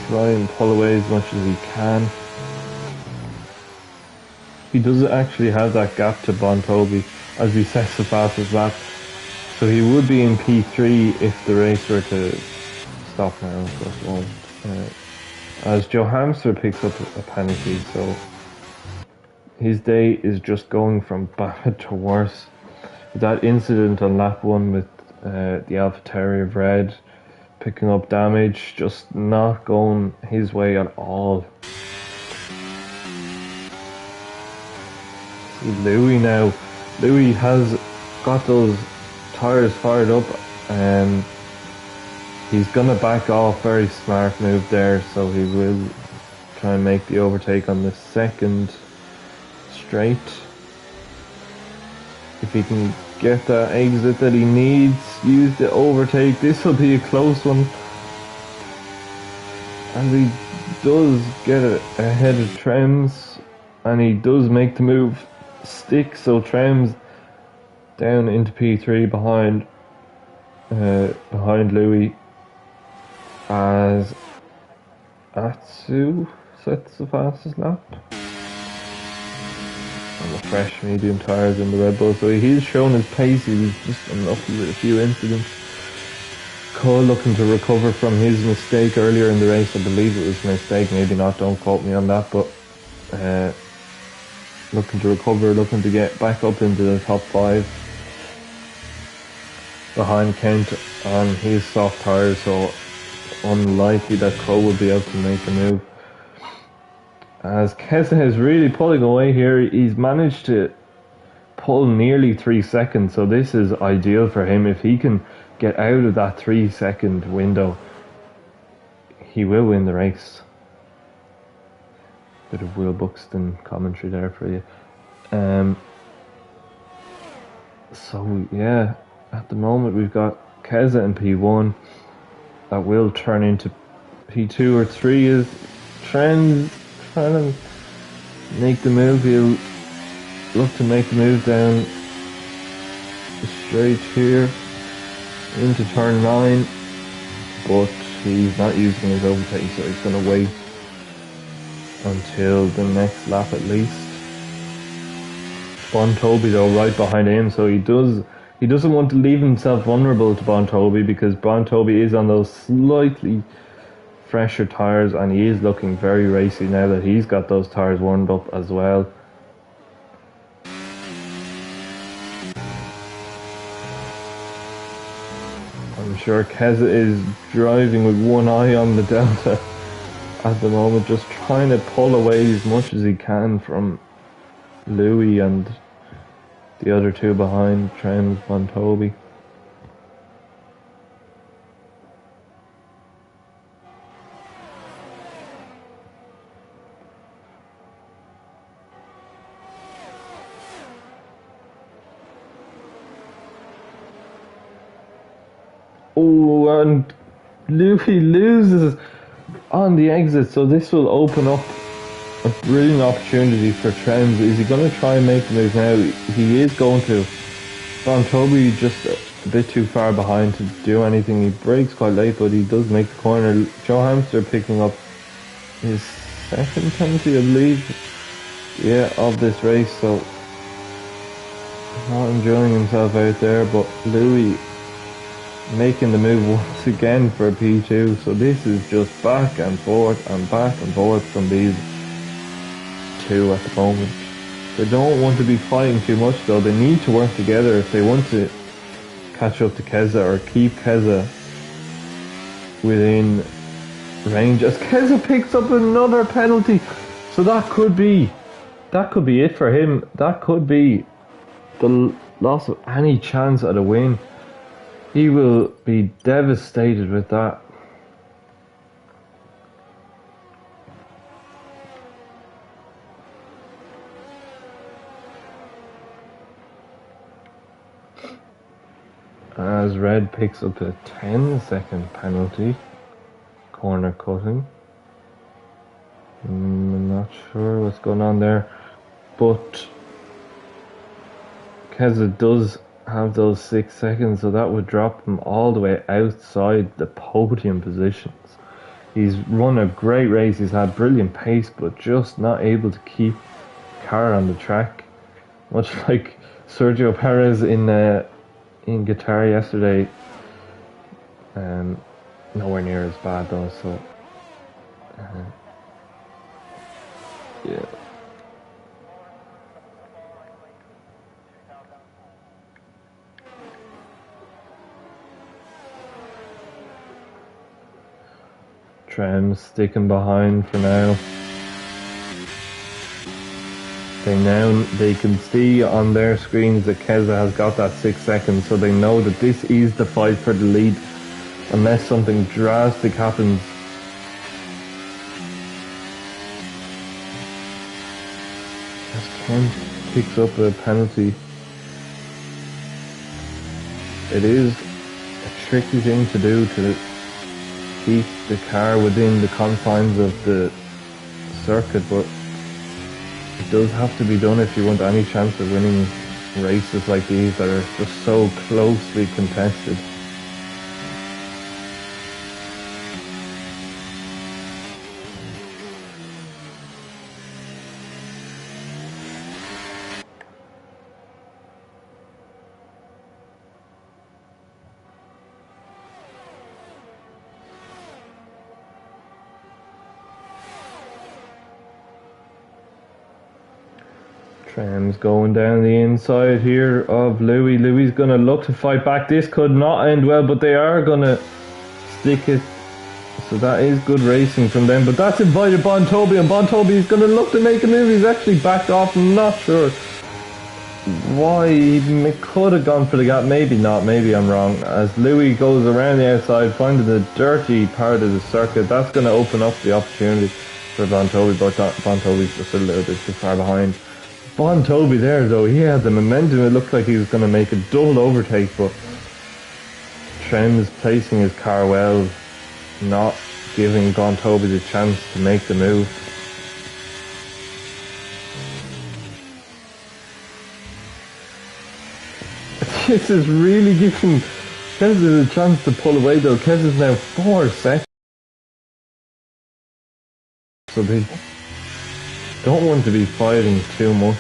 try and pull away as much as he can. He doesn't actually have that gap to Bontobi as he sets the fastest lap, so he would be in P3 if the race were to stop now, of course it won't. As Joe Hamster picks up a penalty, so his day is just going from bad to worse. That incident on lap 1 with the AlphaTauri of Red picking up damage, just not going his way at all. See Louis now. Louis has got those tyres fired up, and he's gonna back off. Very smart move there, so he will try and make the overtake on the second straight. If he can get that exit that he needs, use the overtake. This will be a close one, and he does get it ahead of Trems, and he does make the move stick. So Trems down into P3 behind Louis, as Atsu sets the fastest lap on the fresh medium tyres in the Red Bull. So he's shown his pace. He was just unlucky with a few incidents. Cole looking to recover from his mistake earlier in the race. I believe it was a mistake, maybe not, don't quote me on that, but looking to recover, looking to get back up into the top 5 behind Kent on his soft tyres, so unlikely that Cole will be able to make a move. As Keza is really pulling away here, he's managed to pull nearly 3 seconds, so this is ideal for him. If he can get out of that 3-second window, he will win the race. Bit of Will Buxton commentary there for you. So yeah, at the moment we've got Keza in P1. That will turn into P2 or 3 as Trend trying to make the move. He'll look to make the move down the straight here into turn 9, but he's not using his overtake, so he's going to wait until the next lap at least. Bontobi though right behind him, so he doesn't want to leave himself vulnerable to Bontobi, because Bontobi is on those slightly fresher tyres, and he is looking very racy now that he's got those tyres warmed up as well. I'm sure Keza is driving with one eye on the Delta at the moment, just trying to pull away as much as he can from Louis and the other two behind, Trems, Bontobi. Oh, and Louis loses on the exit, so this will open up a brilliant opportunity for Trems. Is he going to try and make the move now? He is going to. Bontobi just a bit too far behind to do anything. He brakes quite late, but he does make the corner. Joe Hamster picking up his second penalty, I believe, yeah, of this race, so not enjoying himself out there. But Louis making the move once again for a P2. So this is just back and forth from these two at the moment. They don't want to be fighting too much though. They need to work together if they want to catch up to Keza or keep Keza within range. As Keza picks up another penalty, so that could be it for him. That could be the loss of any chance at a win. He will be devastated with that. As Red picks up a 10-second penalty, corner cutting. I'm not sure what's going on there, but Keza does have those 6 seconds, so that would drop him all the way outside the podium positions. He's run a great race, he's had brilliant pace, but just not able to keep car on the track. Much like Sergio Perez in Qatar yesterday. Nowhere near as bad though, so yeah. Trem sticking behind for now. They can see on their screens that Keza has got that 6 seconds, so they know that this is the fight for the lead unless something drastic happens. As Kent picks up a penalty. It is a tricky thing to do to keep the car within the confines of the circuit, but it does have to be done if you want any chance of winning races like these that are just so closely contested. Trem's going down the inside here of Louis. Louis going to look to fight back. This could not end well, but they are going to stick it. So that is good racing from them. But that's invited Bontobi, and Bontobi is going to look to make a move. He's actually backed off. I'm not sure why. He could have gone for the gap. Maybe not. Maybe I'm wrong. As Louis goes around the outside, finding the dirty part of the circuit, that's going to open up the opportunity for Bontobi. But Bontobi's just a little bit too far behind. Bontobi there though, he had the momentum. It looked like he was going to make a double overtake, but Trem is placing his car well, not giving Bontobi the chance to make the move. This is really giving Kez a chance to pull away though. Kez is now 4 seconds. So they don't want to be fighting too much.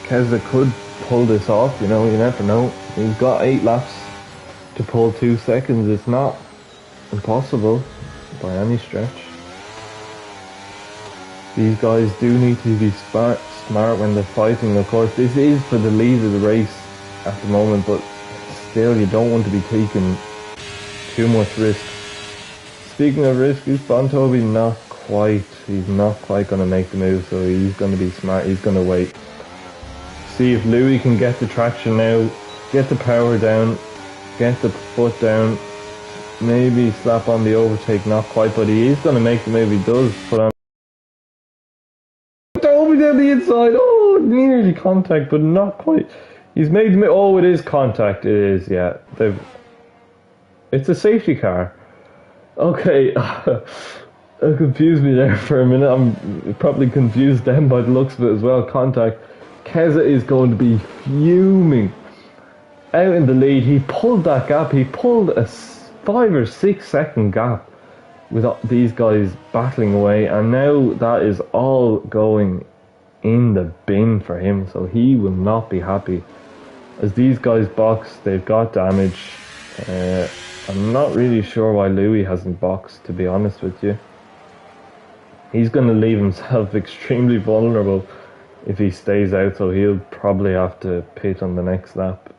Keza could pull this off, you know, you never know. He's got 8 laps to pull 2 seconds. It's not impossible by any stretch. These guys do need to be smart when they're fighting. Of course, this is for the lead of the race at the moment, but still you don't want to be taking too much risk. Speaking of risk, is Bontobi not quite? He's not quite going to make the move, so he's going to be smart. He's going to wait. See if Louis can get the traction now, get the power down, get the foot down, maybe slap on the overtake, not quite, but he is going to make the move. He does put on Bontobi down the inside. Oh, nearly contact, but not quite. He's made the move. Oh, it is contact. It is, yeah. It's a safety car. Okay, it confused me there for a minute. I'm probably confused them by the looks of it as well. Contact. Keza is going to be fuming. Out in the lead, he pulled that gap. He pulled a 5 or 6 second gap with these guys battling away, and now that is all going in the bin for him, so he will not be happy as these guys box, they've got damage. I'm not really sure why Louis hasn't boxed, to be honest with you. He's going to leave himself extremely vulnerable if he stays out, so he'll probably have to pit on the next lap.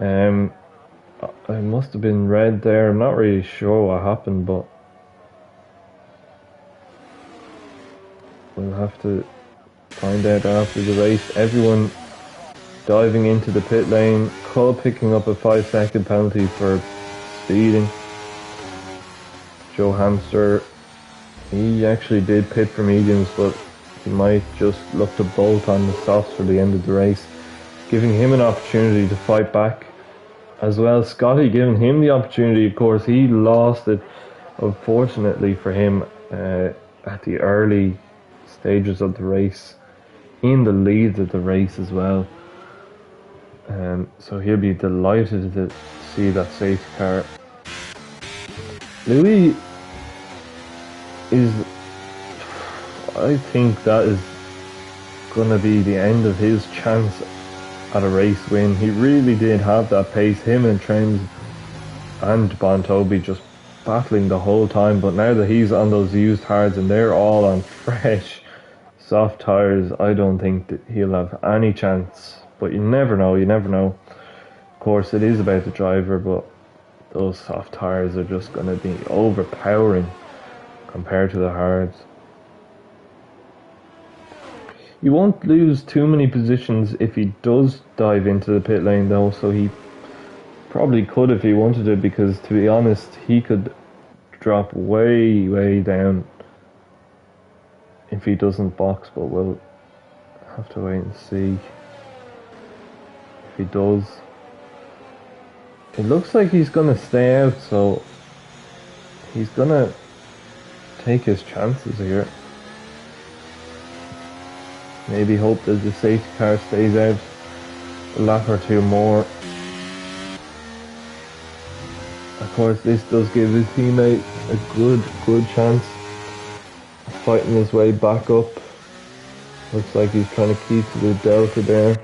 I must have been red there. I'm not really sure what happened, but we'll have to find out after the race. Everyone diving into the pit lane. Cole picking up a 5-second penalty for speeding. Joe Hamster, he actually did pit for mediums, but he might just look to bolt on the softs for the end of the race, giving him an opportunity to fight back. As well, Scotty giving him the opportunity. Of course, he lost it, unfortunately for him, at the early stages of the race, in the lead of the race as well. So he'll be delighted to see that safety car. Louis is, I think that is going to be the end of his chance at a race win. He really did have that pace. Him and Trends and Bontobi just battling the whole time, but now that he's on those used hards and they're all on fresh soft tires, I don't think that he'll have any chance. But you never know, you never know. Of course, it is about the driver, but those soft tires are just going to be overpowering compared to the hards. You won't lose too many positions if he does dive into the pit lane though, so he probably could if he wanted to, because to be honest, he could drop way down if he doesn't box, but we'll have to wait and see if he does. It looks like he's going to stay out, so he's going to take his chances here. Maybe hope that the safety car stays out a lap or two more. Of course, this does give his teammate a good chance of fighting his way back up. Looks like he's trying to keep to the delta there.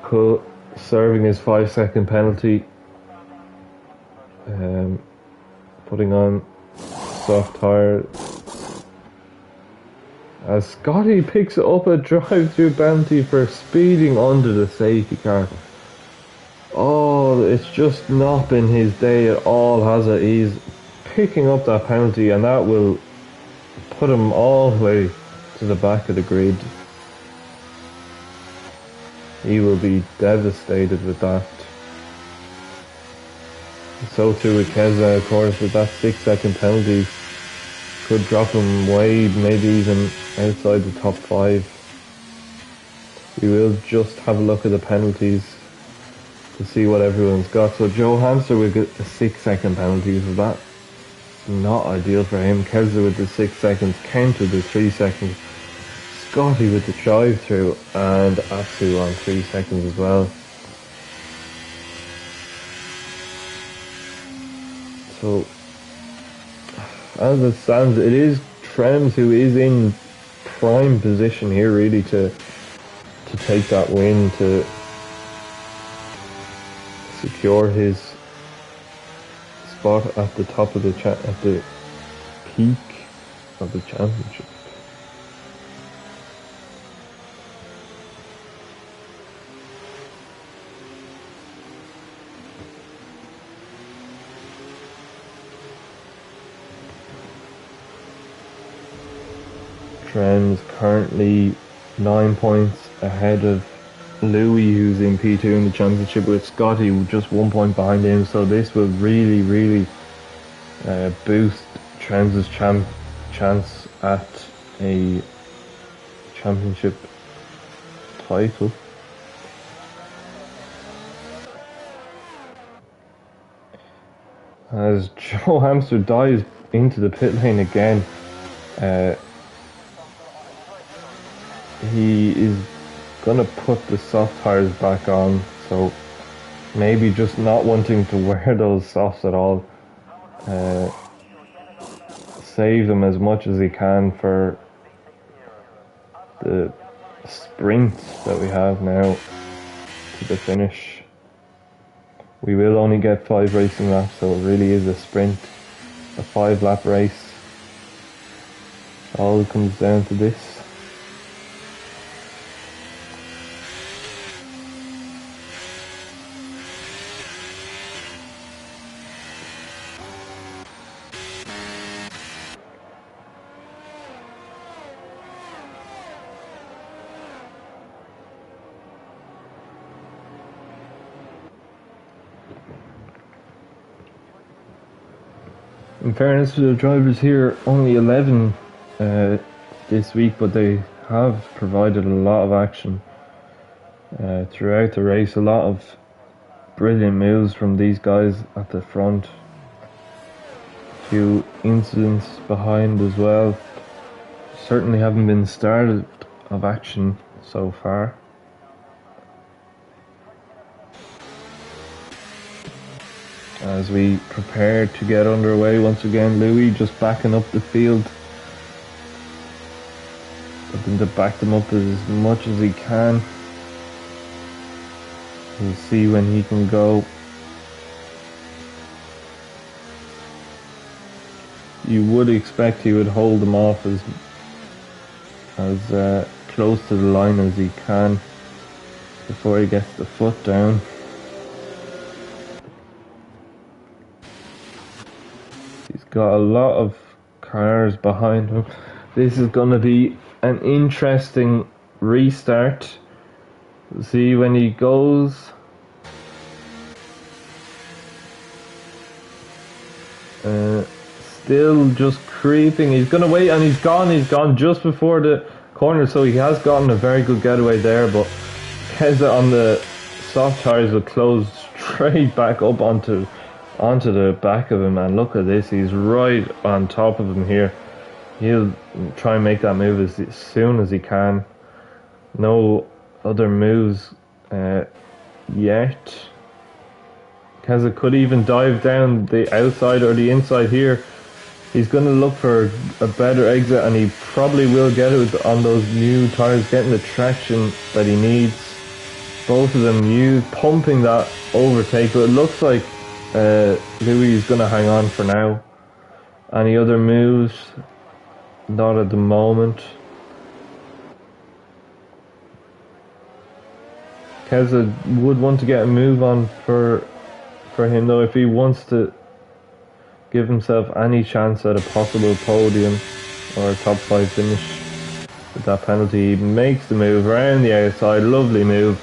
Cool. Serving his 5-second penalty. Putting on soft tire. As Scotty picks up a drive-through penalty for speeding under the safety car. Oh, it's just not been his day at all, has it? He's picking up that penalty, and that will put him all the way to the back of the grid. He will be devastated with that. So too with Keza, of course, with that 6-second penalty. Could drop him way, maybe even outside the top 5. We will just have a look at the penalties to see what everyone's got. So Joe Hamster will get a 6-second penalty, so that's not ideal for him. Keza with the 6 seconds, Kenta the 3 seconds, Scotty with the drive-through, and Atsu on 3 seconds as well. So as it stands, it is Trems who is in prime position here, really, to take that win, to secure his spot at the top of the at the peak of the championship. Trends currently 9 points ahead of Louis, who's in P2 in the championship, with Scotty just 1 point behind him. So this will really boost Trends' chance at a championship title. As Joe Hamster dives into the pit lane again, he is gonna put the soft tires back on, so maybe just not wanting to wear those softs at all. Save them as much as he can for the sprint that we have now. to the finish. We will only get 5 racing laps, so it really is a sprint, a 5-lap race. All comes down to this. In fairness to the drivers here, only 11 this week, but they have provided a lot of action throughout the race. A lot of brilliant moves from these guys at the front. A few incidents behind as well. Certainly haven't been started of action so far. As we prepare to get underway once again, Louis just backing up the field, looking to back them up as much as he can. We'll see when he can go. You would expect he would hold them off as close to the line as he can before he gets the foot down. Got a lot of cars behind him. This is going to be an interesting restart. See when he goes. Still just creeping. He's going to wait, and he's gone just before the corner, so he has gotten a very good getaway there, but Keza on the soft tires will close straight back up onto the back of him, and look at this, he's right on top of him here. He'll try and make that move as soon as he can. No other moves yet. Keza could even dive down the outside or the inside here. He's going to look for a better exit, and he probably will get it on those new tires, getting the traction that he needs. Both of them pumping that overtake, but it looks like Louis is going to hang on for now. Any other moves? Not at the moment. Keza would want to get a move on for him though, if he wants to give himself any chance at a possible podium or a top 5 finish. With that penalty, he makes the move around the outside. Lovely move.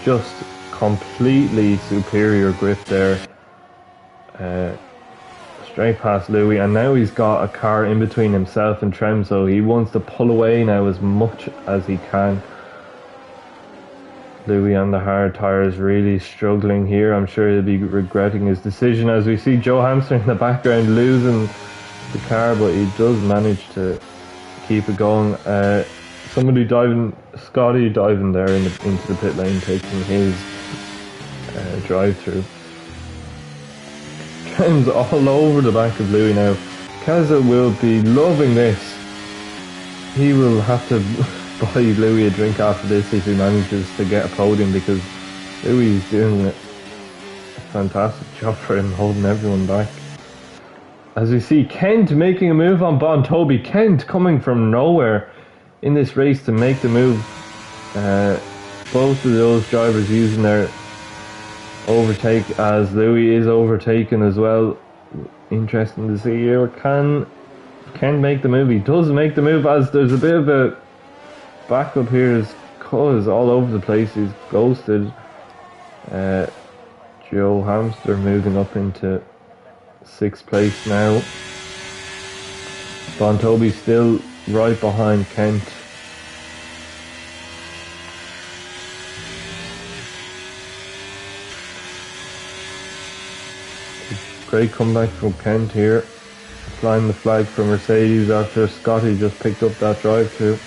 Just completely superior grip there, straight past Louis, and now he's got a car in between himself and Trem, so he wants to pull away now as much as he can. Louis on the hard tires really struggling here. I'm sure he'll be regretting his decision as we see Joe Hamster in the background losing the car, but he does manage to keep it going. Somebody diving, Scotty diving there into the pit lane, taking his drive-through. Trem's all over the back of Louis now. Keza will be loving this. He will have to buy Louis a drink after this if he manages to get a podium, because Louis is doing a fantastic job for him, holding everyone back. As we see Kent making a move on Bon Toby. Kent coming from nowhere in this race to make the move. Both of those drivers using their overtake as Louis is overtaken as well. Interesting to see here. Can make the move. He does make the move, as there's a bit of a backup here. His car is all over the place. He's ghosted. Joe Hamster moving up into 6th place now. Bon Toby still right behind Kent. Great comeback from Kent here, flying the flag for Mercedes after Scotty just picked up that drive-through.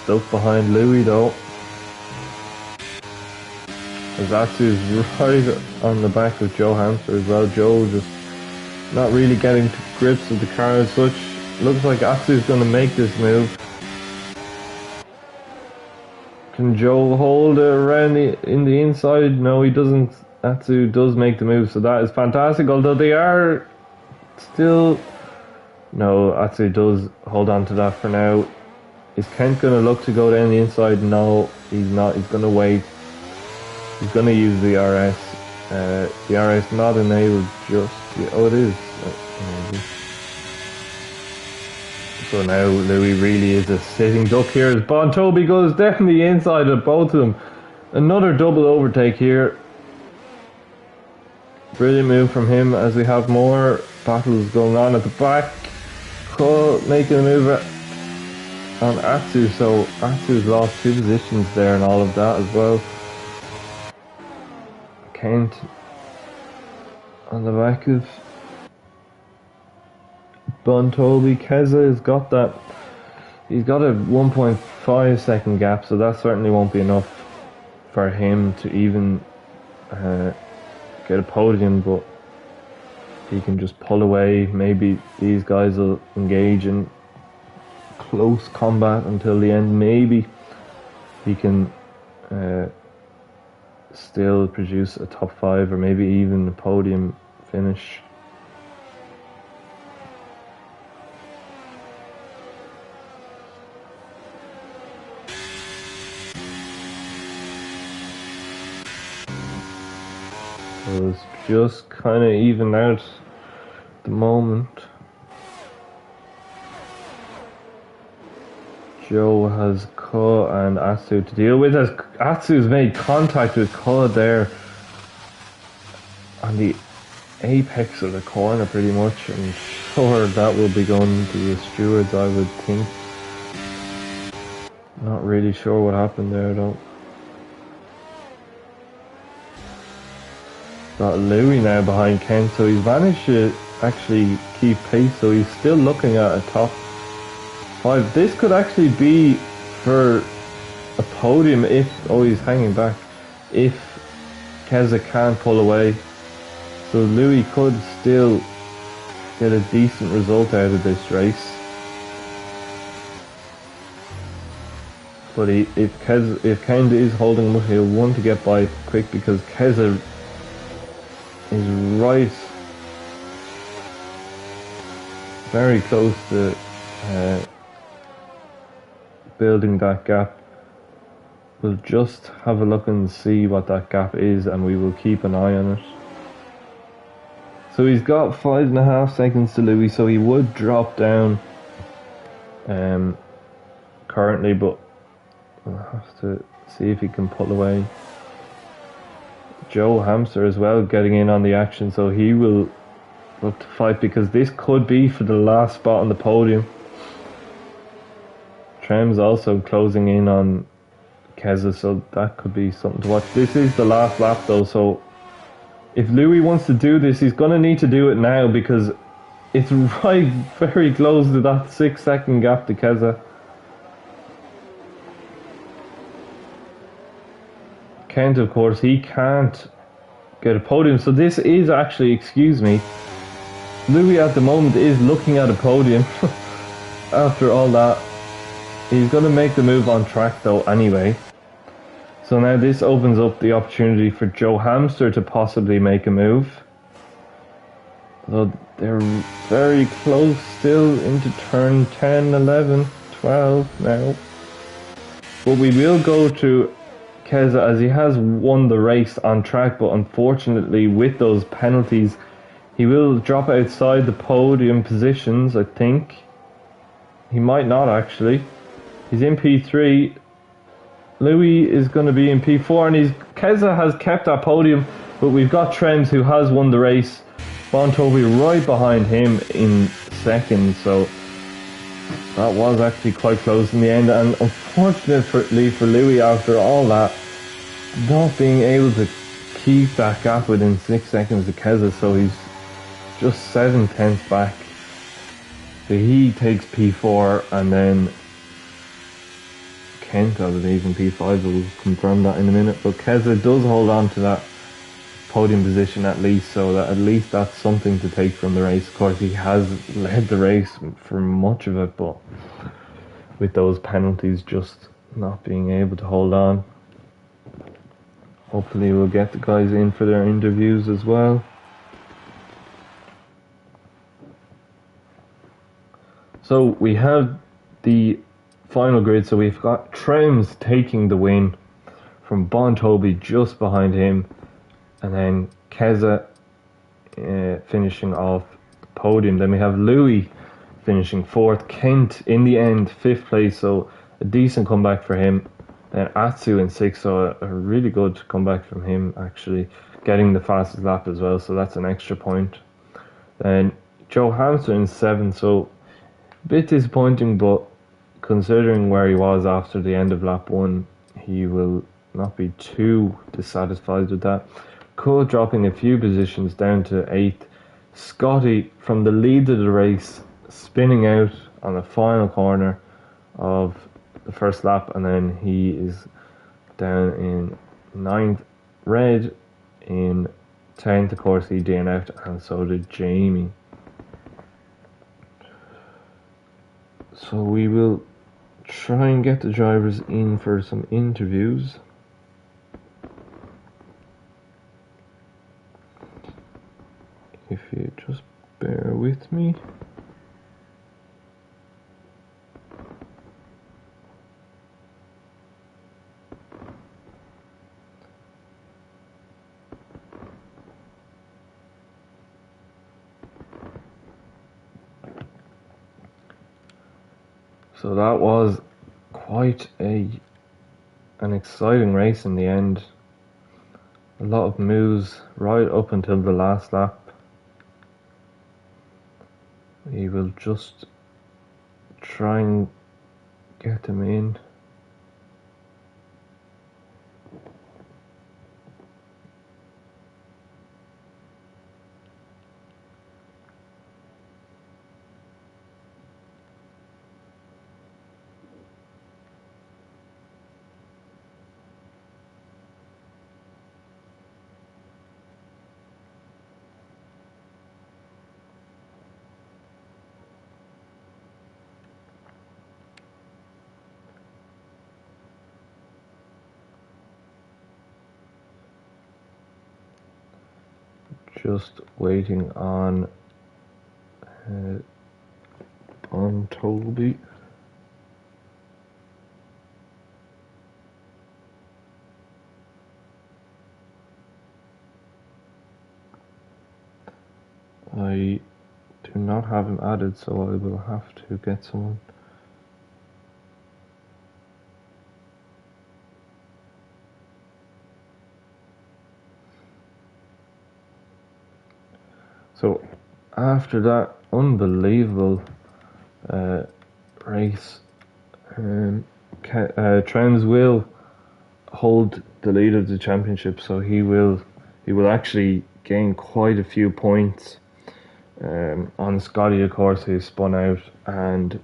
Stuck behind Louis though, as Atsu's right on the back of Joe Hamster as well. Joe just not really getting to grips with the car as such. Looks like Atsu's going to make this move. Can Joe hold it around in the inside? No, he doesn't. Atsu does make the move, so that is fantastic. Although they are still... No, Atsu does hold on to that for now. Is Kent going to look to go down the inside? No, he's not. He's going to wait. He's going to use the RS. The RS not enabled just yet. Oh, it is. So now Louis really is a sitting duck here as Bontobi goes down the inside of both of them. Another double overtake here. Brilliant move from him as we have more battles going on at the back. Cole making a move on Atsu, so Atsu's lost 2 positions there and all of that as well. Kent on the back of Bontobi. Keza has got that. He's got a 1.5 second gap, so that certainly won't be enough for him to even get a podium, but he can just pull away. Maybe these guys will engage in close combat until the end. Maybe he can still produce a top 5 or maybe even a podium finish. So it's just kind of even out at the moment. Joe has Ko and Atsu to deal with, as Atsu's made contact with Ko there on the apex of the corner pretty much. I'm sure that will be going to the stewards, I would think. Not really sure what happened there though. Got Louis now behind Kent, so he's managed to actually keep pace, so he's still looking at a top 5. This could actually be for a podium if... Oh, he's hanging back. If Keza can't pull away. So Louis could still get a decent result out of this race. But if Keza is holding him, he'll want to get by quick because Keza is right very close to building that gap. We'll just have a look and see what that gap is, and we will keep an eye on it. So he's got 5.5 seconds to Louis, so he would drop down currently, but we'll have to see if he can pull away. Joe Hamster as well getting in on the action, so he will look to fight because this could be for the last spot on the podium. Trem's also closing in on Keza, so that could be something to watch. This is the last lap though, so if Louis wants to do this, he's going to need to do it now because it's right very close to that 6-second gap to Keza. Kent, of course, he can't get a podium, so this is actually, excuse me, Louis at the moment is looking at a podium after all that. He's going to make the move on track though anyway. So now this opens up the opportunity for Joe Hamster to possibly make a move. Though they're very close still into turn 10, 11, 12 now. But we will go to Keza as he has won the race on track, but unfortunately with those penalties he will drop outside the podium positions, I think. He might not actually. He's in P3. Louis is going to be in P4, and Keza has kept that podium, but we've got Trems who has won the race. Bontobi right behind him in second, so that was actually quite close in the end. And unfortunately for Louis, after all that, not being able to keep that gap within 6 seconds of Keza, so he's just 7/10 back. So he takes P4, and then Kent, I believe, in P5. We'll confirm that in a minute. But Keza does hold on to that podium position at least, so that at least that's something to take from the race. Of course, he has led the race for much of it, but with those penalties just not being able to hold on. Hopefully we'll get the guys in for their interviews as well. So we have the final grid. So we've got Trems taking the win from Bon Toby just behind him, and then Keza finishing off the podium. Then we have Louis finishing 4th, Kent in the end 5th place, so a decent comeback for him. Then Atsu in 6th, so a really good comeback from him, actually getting the fastest lap as well, so that's an extra point. Then Joe Hamster in 7th, so a bit disappointing, but considering where he was after the end of lap 1, he will not be too dissatisfied with that. Cole dropping a few positions down to 8th. Scotty from the lead of the race spinning out on the final corner of the first lap, and then he is down in 9th. Red in 10th, of course he DNF'd, and so did Jamie. So we will try and get the drivers in for some interviews. If you just bear with me. So that was quite an exciting race in the end. A lot of moves right up until the last lap. We will just try and get them in. Just waiting on Bon Toby. I do not have him added, so I will have to get someone. So after that unbelievable race, Trends will hold the lead of the championship, so he will actually gain quite a few points on Scotty, of course, who spun out, and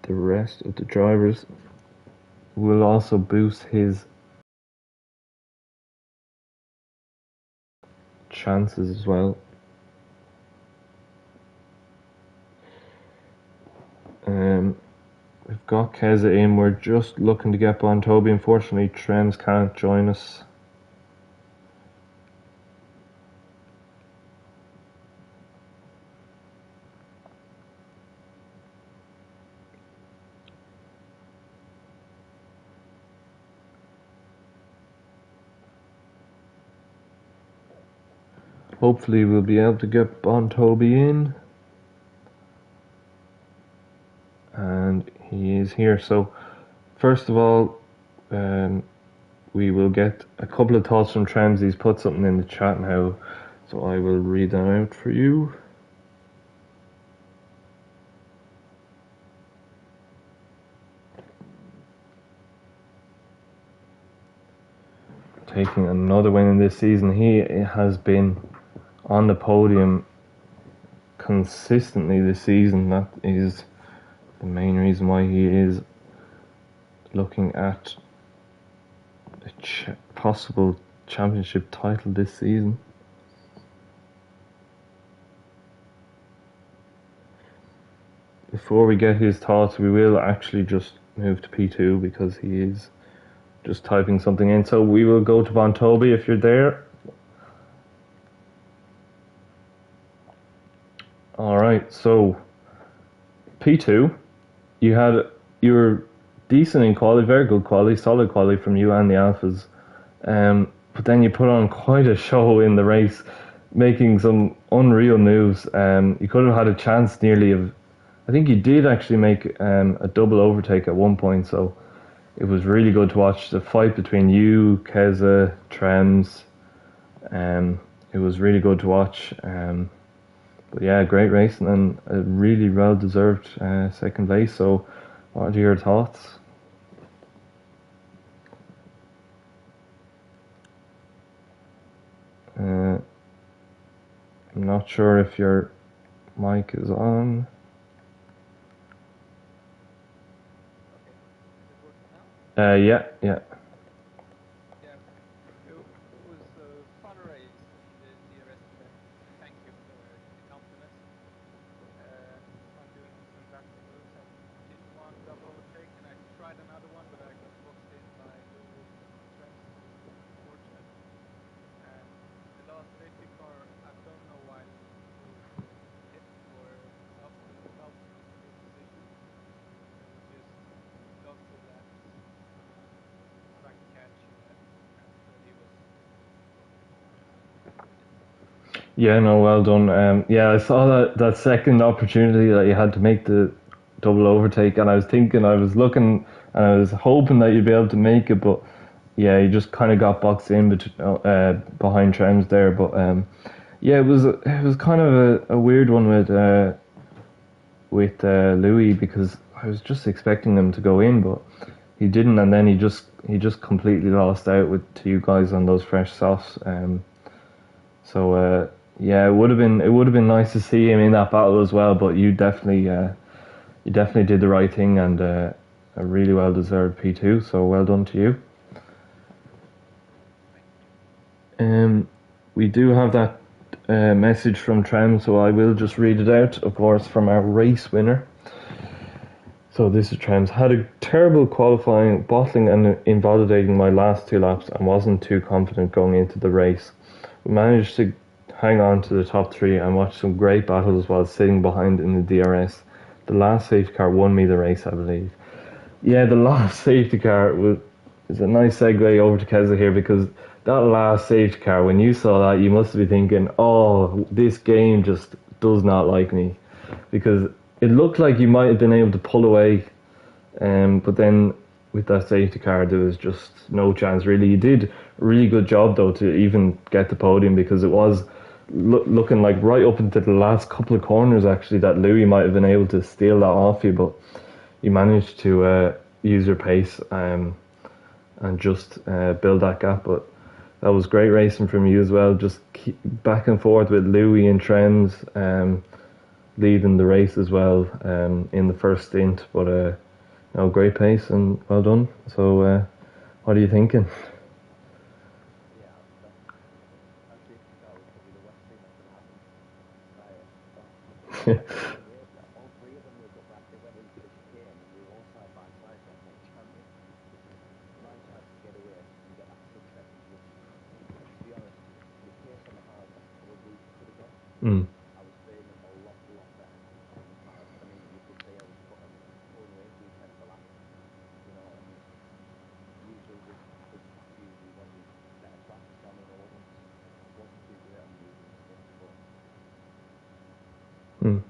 the rest of the drivers will also boost his chances as well. We've got Keza in. We're just looking to get Bon Toby. Unfortunately, Trems can't join us. Hopefully we'll be able to get Bon Toby in. And he is here. So first of all, we will get a couple of thoughts from Trems. He's put something in the chat now, so I will read that out for you. Taking another win in this season. He has been on the podium consistently this season. That is the main reason why he is looking at a possible championship title this season. Before we get his thoughts, we will actually just move to P2 because he is just typing something in. So we will go to Bontobi if you're there. All right, so P2, you were decent in quality, very good quality, solid quality from you and the Alphas. But then you put on quite a show in the race, making some unreal moves. You could have had a chance nearly of, I think you did actually make a double overtake at one point. So it was really good to watch the fight between you, Keza, Trems. It was really good to watch. But yeah, great race and a really well deserved second place. So, what are your thoughts? I'm not sure if your mic is on. Yeah. Yeah, it was a fun race in the DRS today. Thank you for the compliments. Fun doing some drafting moves. I did one double overtake and I tried another one, but I got boxed in by Louis and Trems, so it was unfortunate. And the last safety car, I don't know why Louis didn't hit or help me in this position. It was just last two laps. Trying to catch you and he was Yeah, no, well done. Yeah, I saw that second opportunity that you had to make the double overtake, and I was thinking, I was looking, and I was hoping that you'd be able to make it, but yeah, you just kind of got boxed in behind Trems there. But yeah, it was kind of a weird one with Louis, because I was just expecting him to go in, but he didn't, and then he just completely lost out to you guys on those fresh softs. So yeah, it would have been nice to see him in that battle as well. But you definitely did the right thing, and a really well deserved P2. So well done to you. We do have that message from Trem, so I will just read it out, of course, from our race winner. So this is Trems. Had a terrible qualifying, bottling and invalidating my last two laps, and wasn't too confident going into the race. We managed to hang on to the top three and watch some great battles while sitting behind in the DRS. The last safety car won me the race, I believe. Yeah, the last safety car is a nice segue over to Keza here, because that last safety car, when you saw that, you must be thinking, oh, this game just does not like me, because it looked like you might have been able to pull away, but then with that safety car, there was just no chance really. You did a really good job though to even get the podium, because it was looking like right up into the last couple of corners actually that Louis might have been able to steal that off you, but you managed to use your pace and just build that gap. But that was great racing from you as well, just keep back and forth with Louis and Trems, leading the race as well in the first stint. But no, great pace and well done. So what are you thinking? Mm. Mm.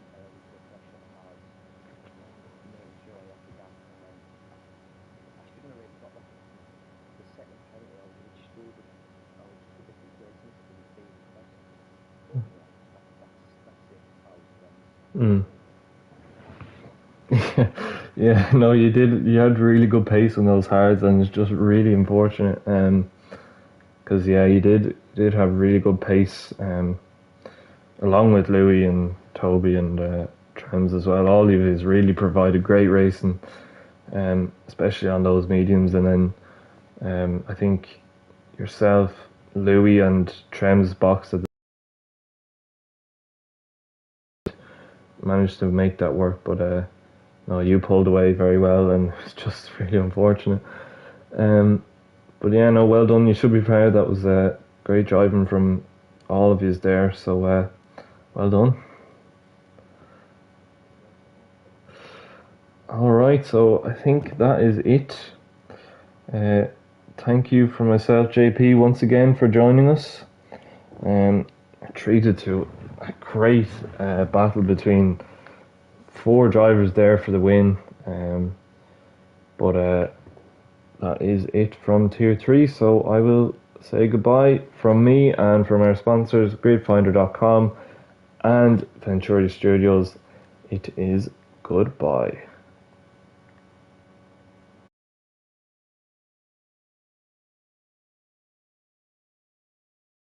Mm. Yeah, no, you did. You had really good pace on those hards, and it's just really unfortunate. Because yeah, you did have really good pace. Along with Louis and Toby and Trems as well. All of you really provided great racing, especially on those mediums. And then I think yourself, Louis, and Trems boxed at managed to make that work. But no, you pulled away very well, and it's just really unfortunate. But yeah, no, well done. You should be proud. That was great driving from all of yous there. So well done. All right, so I think that is it. Thank you for myself, JP, once again for joining us. Treated to a great battle between 4 drivers there for the win. But that is it from Tier 3. So I will say goodbye from me and from our sponsors, gridfinder.com and Venturi Studios. It is goodbye.